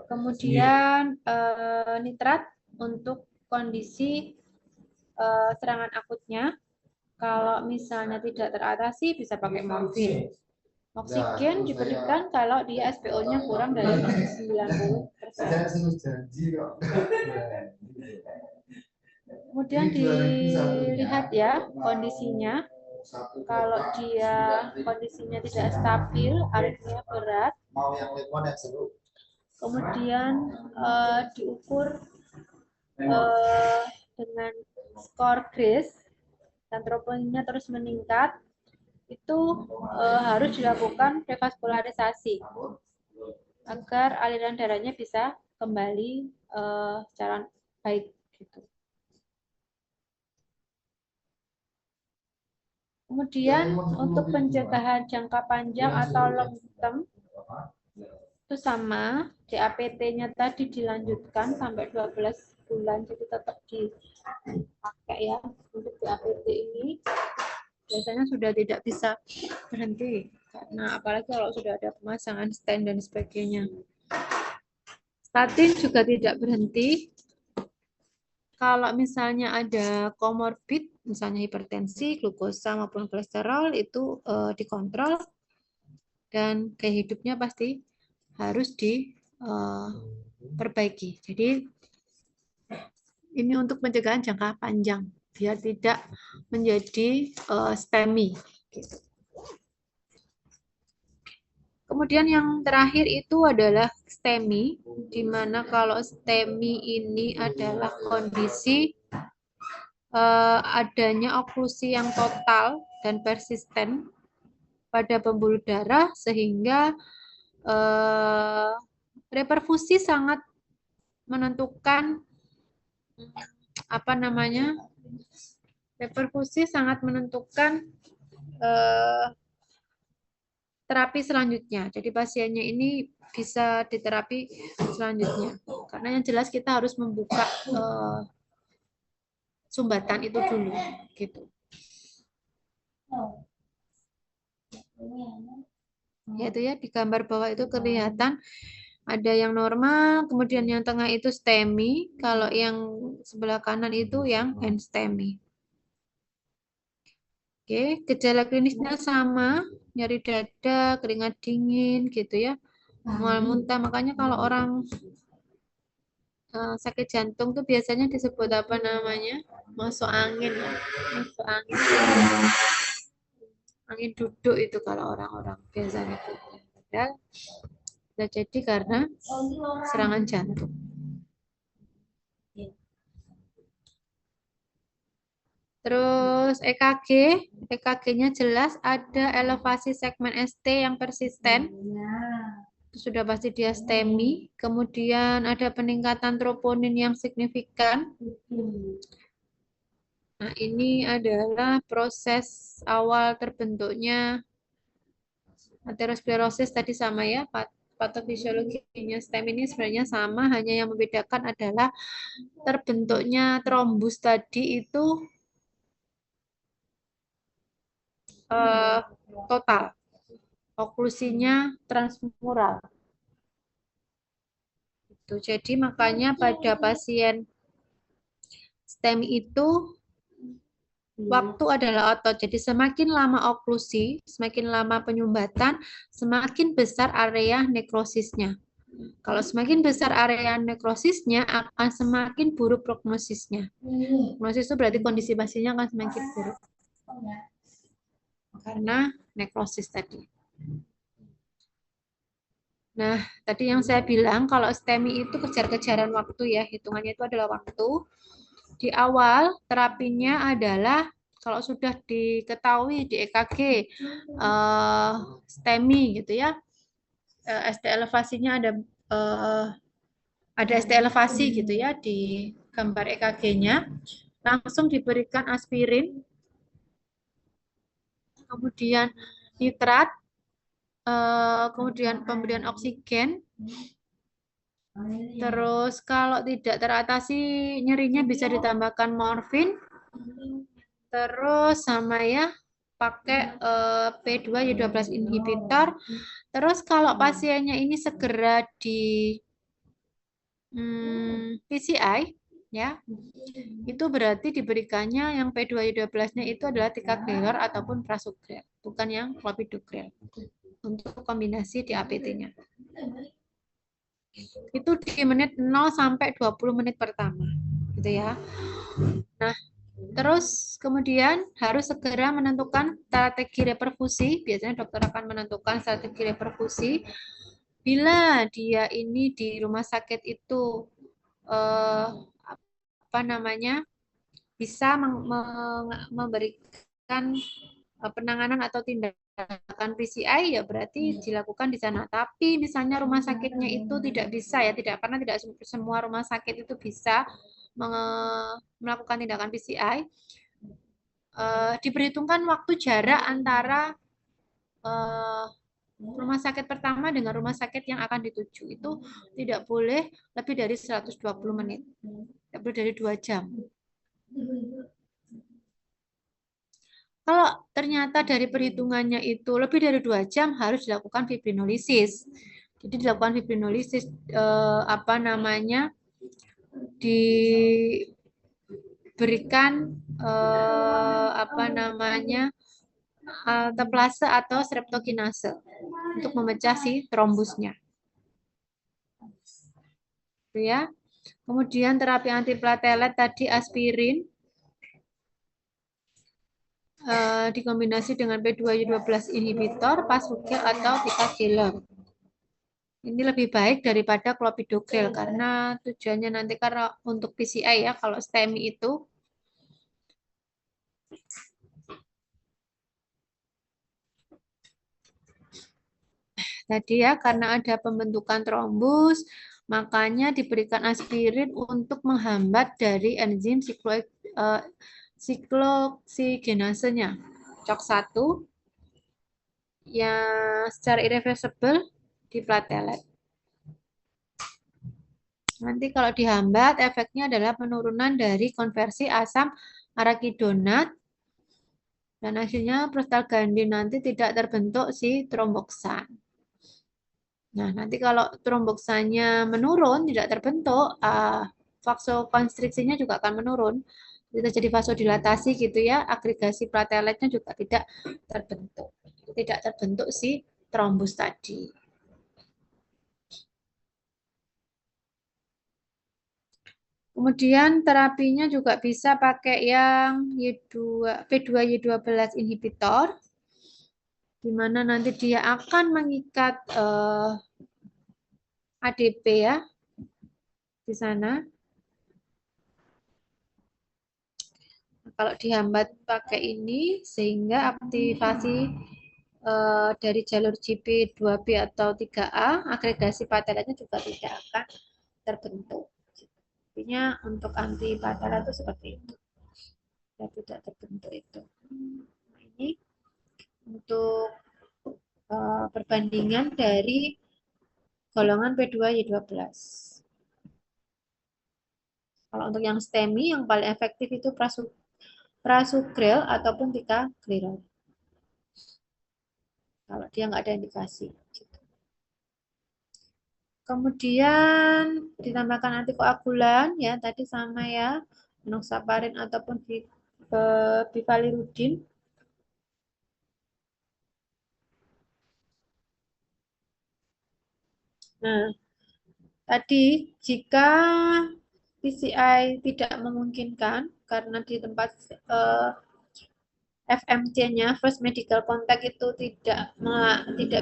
Kemudian nitrat untuk kondisi serangan akutnya. Kalau misalnya tidak teratasi bisa pakai morfin. Oksigen diberikan kalau dia SPO-nya kurang dari 90%. Kemudian dilihat ya kondisinya. Kalau dia kondisinya tidak stabil, aritmia berat, kemudian diukur dengan skor GRACE dan troponinnya terus meningkat, itu harus dilakukan revaskularisasi agar aliran darahnya bisa kembali secara baik gitu. Kemudian untuk pencegahan jangka panjang atau long term itu sama, DAPT-nya tadi dilanjutkan sampai 12 bulan, jadi tetap dipakai ya untuk DAPT ini. Biasanya sudah tidak bisa berhenti karena apalagi kalau sudah ada pemasangan stent dan sebagainya. Statin juga tidak berhenti. Kalau misalnya ada komorbid, misalnya hipertensi, glukosa maupun kolesterol itu dikontrol dan gaya hidupnya pasti harus diperbaiki. Jadi ini untuk pencegahan jangka panjang biar tidak menjadi STEMI. Gitu. Kemudian yang terakhir itu adalah STEMI, di mana kalau STEMI ini adalah kondisi adanya oklusi yang total dan persisten pada pembuluh darah sehingga reperfusi sangat menentukan apa namanya? Reperfusi sangat menentukan eh, terapi selanjutnya. Jadi pasiennya ini bisa diterapi selanjutnya. Karena yang jelas kita harus membuka sumbatan itu dulu, gitu. Yaitu ya di gambar bawah itu kelihatan ada yang normal, kemudian yang tengah itu STEMI, kalau yang sebelah kanan itu yang NSTEMI. Oke, gejala klinisnya sama, nyeri dada, keringat dingin gitu ya, mual muntah. Makanya kalau orang sakit jantung tuh biasanya disebut apa namanya? Masuk angin ya. Masuk angin. Angin duduk itu kalau orang-orang biasanya punya. Padahal bisa jadi karena serangan jantung. Terus EKG-nya jelas ada elevasi segmen ST yang persisten. Itu sudah pasti dia STEMI. Kemudian ada peningkatan troponin yang signifikan. Nah, ini adalah proses awal terbentuknya aterosklerosis tadi sama ya, patofisiologinya STEM ini sebenarnya sama, hanya yang membedakan adalah terbentuknya trombus tadi itu total, oklusinya transmural. Jadi makanya pada pasien STEM itu waktu adalah otot. Jadi semakin lama oklusi, semakin lama penyumbatan, semakin besar area nekrosisnya. Kalau semakin besar area nekrosisnya, akan semakin buruk prognosisnya. Prognosis itu berarti kondisi pasiennya akan semakin buruk. Karena nekrosis tadi. Nah, tadi yang saya bilang, kalau STEMI itu kejar-kejaran waktu ya, hitungannya itu adalah waktu. Di awal, terapinya adalah, kalau sudah diketahui di EKG, STEMI gitu ya, ST elevasinya ada ST elevasi gitu ya di gambar EKG-nya, langsung diberikan aspirin, kemudian nitrat, kemudian pemberian oksigen, terus kalau tidak teratasi nyerinya bisa ditambahkan morfin, terus sama ya pakai P2Y12 inhibitor. Terus kalau pasiennya ini segera di PCI ya, itu berarti diberikannya yang P2Y12-nya itu adalah ticagrelor ataupun prasugrel, bukan yang clopidogrel untuk kombinasi di APT-nya. Itu di menit 0 sampai 20 menit pertama, gitu ya. Nah, terus kemudian harus segera menentukan strategi reperfusi. Biasanya dokter akan menentukan strategi reperfusi bila dia ini di rumah sakit itu apa namanya bisa memberikan penanganan atau tindakan PCI ya berarti dilakukan di sana. Tapi misalnya rumah sakitnya itu tidak bisa ya, karena tidak semua rumah sakit itu bisa melakukan tindakan PCI. Diperhitungkan waktu jarak antara rumah sakit pertama dengan rumah sakit yang akan dituju itu tidak boleh lebih dari 120 menit, tidak boleh dari 2 jam. Kalau ternyata dari perhitungannya itu lebih dari 2 jam harus dilakukan fibrinolisis. Jadi dilakukan fibrinolisis apa namanya diberikan apa namanya alteplase atau streptokinase untuk memecah si trombusnya. Ya. Kemudian terapi antiplatelet tadi aspirin dikombinasi dengan P2Y12 inhibitor, pasugel atau ticagrelor. Ini lebih baik daripada clopidogrel karena tujuannya nanti karena untuk PCI ya, kalau STEMI itu Tadi ya, karena ada pembentukan trombus, makanya diberikan aspirin untuk menghambat dari enzim sikloksigenasenya. Cok 1 yang secara irreversible di platelet. Nanti kalau dihambat, efeknya adalah penurunan dari konversi asam arakidonat dan akhirnya prostaglandin nanti tidak terbentuk si tromboksan. Nah, nanti kalau tromboksannya menurun, tidak terbentuk, vasokonstriksinya juga akan menurun. Kita jadi vasodilatasi gitu ya, agregasi plateletnya juga tidak terbentuk. Tidak terbentuk si trombus tadi. Kemudian terapinya juga bisa pakai yang P2Y12 inhibitor, di mana nanti dia akan mengikat ADP ya di sana. Kalau dihambat pakai ini, sehingga aktivasi dari jalur GP2B atau 3A, agregasi plateletnya juga tidak akan terbentuk. Artinya untuk anti platelet itu seperti itu. Ya, tidak terbentuk itu. Nah, ini untuk perbandingan dari golongan P2Y12. Kalau untuk yang STEMI, yang paling efektif itu prasugrel ataupun ticagrelor. Kalau dia nggak ada indikasi. Kemudian ditambahkan antikoagulan, ya tadi sama ya, enoxaparin ataupun bifalirudin. Nah, tadi jika PCI tidak memungkinkan karena di tempat FMC-nya, First Medical Contact itu tidak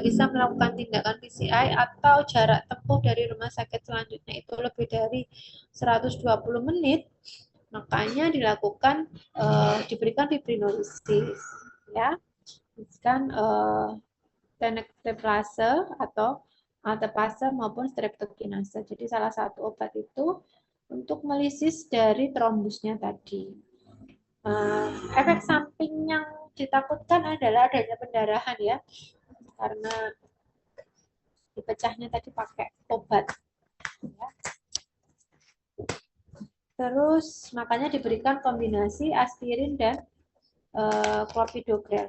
bisa melakukan tindakan PCI atau jarak tempuh dari rumah sakit selanjutnya itu lebih dari 120 menit, makanya dilakukan diberikan fibrinolisis ya, diberikan tenecteplase atau altepase maupun streptokinase. Jadi salah satu obat itu untuk melisis dari trombusnya tadi. Efek samping yang ditakutkan adalah adanya pendarahan ya, karena dipecahnya tadi pakai obat. Ya. Terus makanya diberikan kombinasi aspirin dan clopidogrel.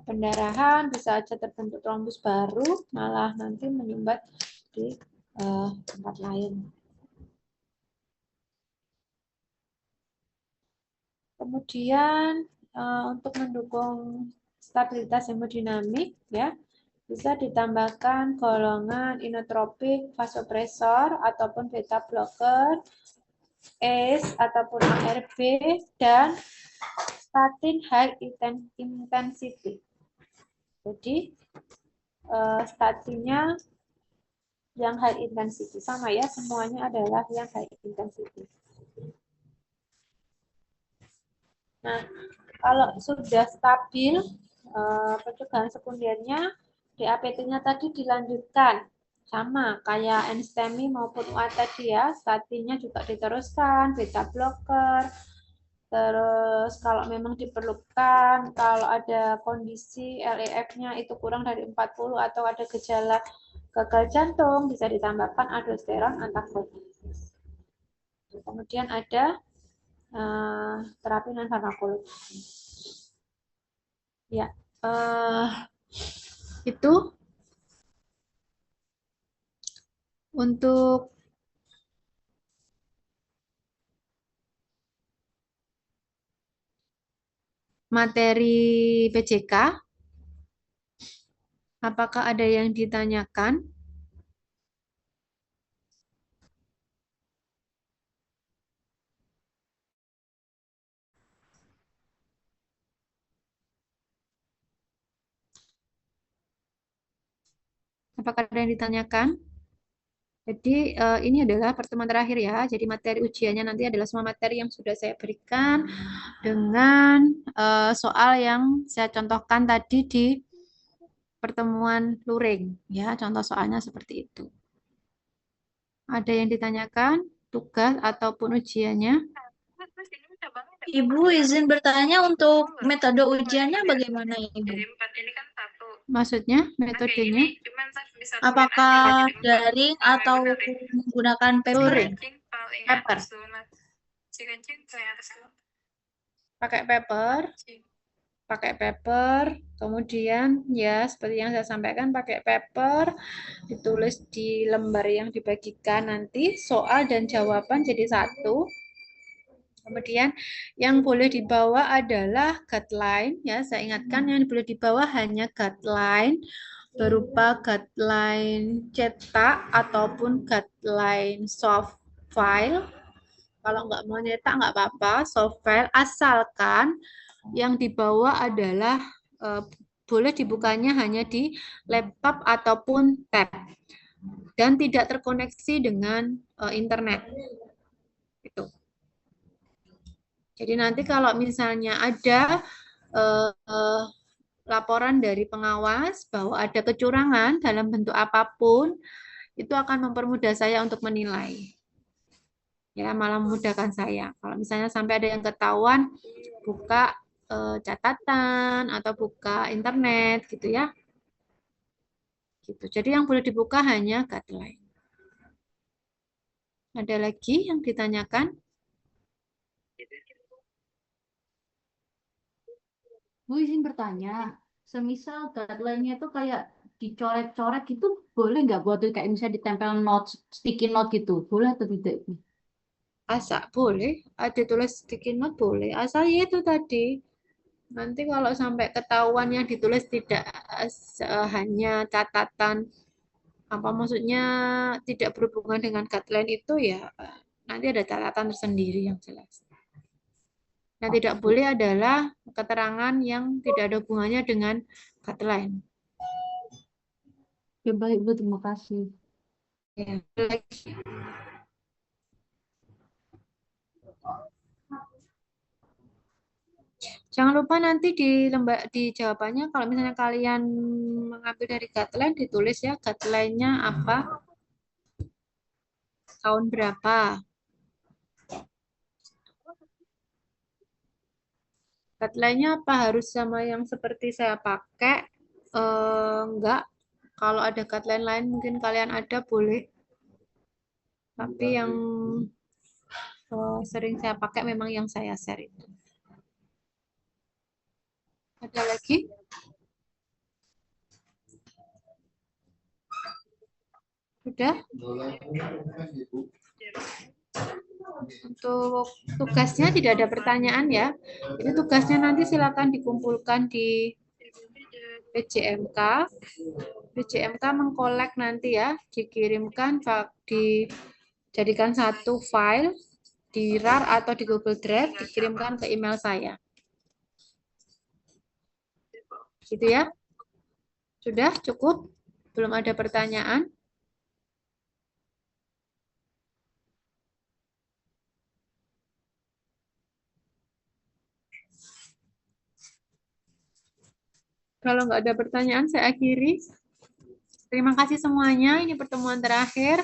Pendarahan bisa aja terbentuk trombus baru, malah nanti menyumbat di tempat lain. Kemudian untuk mendukung stabilitas hemodinamik ya, bisa ditambahkan golongan inotropik vasopresor ataupun beta blocker, ACE ataupun ARB, dan statin high intensity. Jadi statinnya yang high intensity sama ya, semuanya adalah yang high intensity. Nah, kalau sudah stabil pencegahan sekundernya, DAPT-nya tadi dilanjutkan sama kayak NSTEMI maupun UA tadi ya, statinnya juga diteruskan, beta blocker. Terus kalau memang diperlukan, kalau ada kondisi LEF-nya itu kurang dari 40 atau ada gejala gagal jantung, bisa ditambahkan aldosteron antagonis. Kemudian ada terapi non farmakologi. Ya, itu untuk materi PJK. Apakah ada yang ditanyakan? Apakah ada yang ditanyakan? Jadi ini adalah pertemuan terakhir ya. Jadi materi ujiannya nanti adalah semua materi yang sudah saya berikan dengan soal yang saya contohkan tadi di pertemuan luring ya. Contoh soalnya seperti itu. Ada yang ditanyakan tugas ataupun ujiannya? Ibu izin bertanya untuk metode ujiannya bagaimana Ibu? Maksudnya metodenya? Apakah daring atau menggunakan paper? Luring. Paper. Pakai paper, kemudian ya seperti yang saya sampaikan pakai paper, ditulis di lembar yang dibagikan nanti soal dan jawaban jadi satu. Kemudian yang boleh dibawa adalah guideline ya, saya ingatkan yang boleh dibawa hanya guideline berupa guideline cetak ataupun guideline soft file. Kalau nggak mau cetak nggak apa-apa, soft file asalkan yang dibawa adalah boleh dibukanya hanya di laptop ataupun tab dan tidak terkoneksi dengan internet. Itu. Jadi nanti kalau misalnya ada laporan dari pengawas bahwa ada kecurangan dalam bentuk apapun, itu akan mempermudah saya untuk menilai. Ya, malah memudahkan saya. Kalau misalnya sampai ada yang ketahuan, buka catatan atau buka internet gitu ya. Gitu. Jadi yang boleh dibuka hanya guideline. Ada lagi yang ditanyakan? Bu izin bertanya, semisal guideline-nya itu kayak dicoret-coret gitu, boleh nggak buat kayak misalnya ditempel note, sticky note gitu, boleh atau tidak? Bu? Asal boleh, ada tulis sticky note boleh. Asal ya itu tadi. Nanti kalau sampai ketahuan yang ditulis tidak hanya catatan, apa maksudnya tidak berhubungan dengan guideline itu ya nanti ada catatan tersendiri yang jelas. Yang tidak boleh adalah keterangan yang tidak ada hubungannya dengan guideline. Ya baik Bu, terima kasih. Ya. Jangan lupa nanti di jawabannya kalau misalnya kalian mengambil dari guideline ditulis ya guideline-nya apa, tahun berapa. Guideline-nya apa harus sama yang seperti saya pakai? Enggak. Kalau ada guideline lain mungkin kalian ada boleh. Tapi yang sering saya pakai memang yang saya share itu. Ada lagi? Sudah? Untuk tugasnya tidak ada pertanyaan ya. Jadi tugasnya nanti silakan dikumpulkan di PJMK. PJMK mengkolek nanti ya, dikirimkan, dijadikan satu file di RAR atau di Google Drive, dikirimkan ke email saya. Gitu ya. Sudah cukup? Belum ada pertanyaan? Kalau nggak ada pertanyaan, saya akhiri. Terima kasih semuanya. Ini pertemuan terakhir.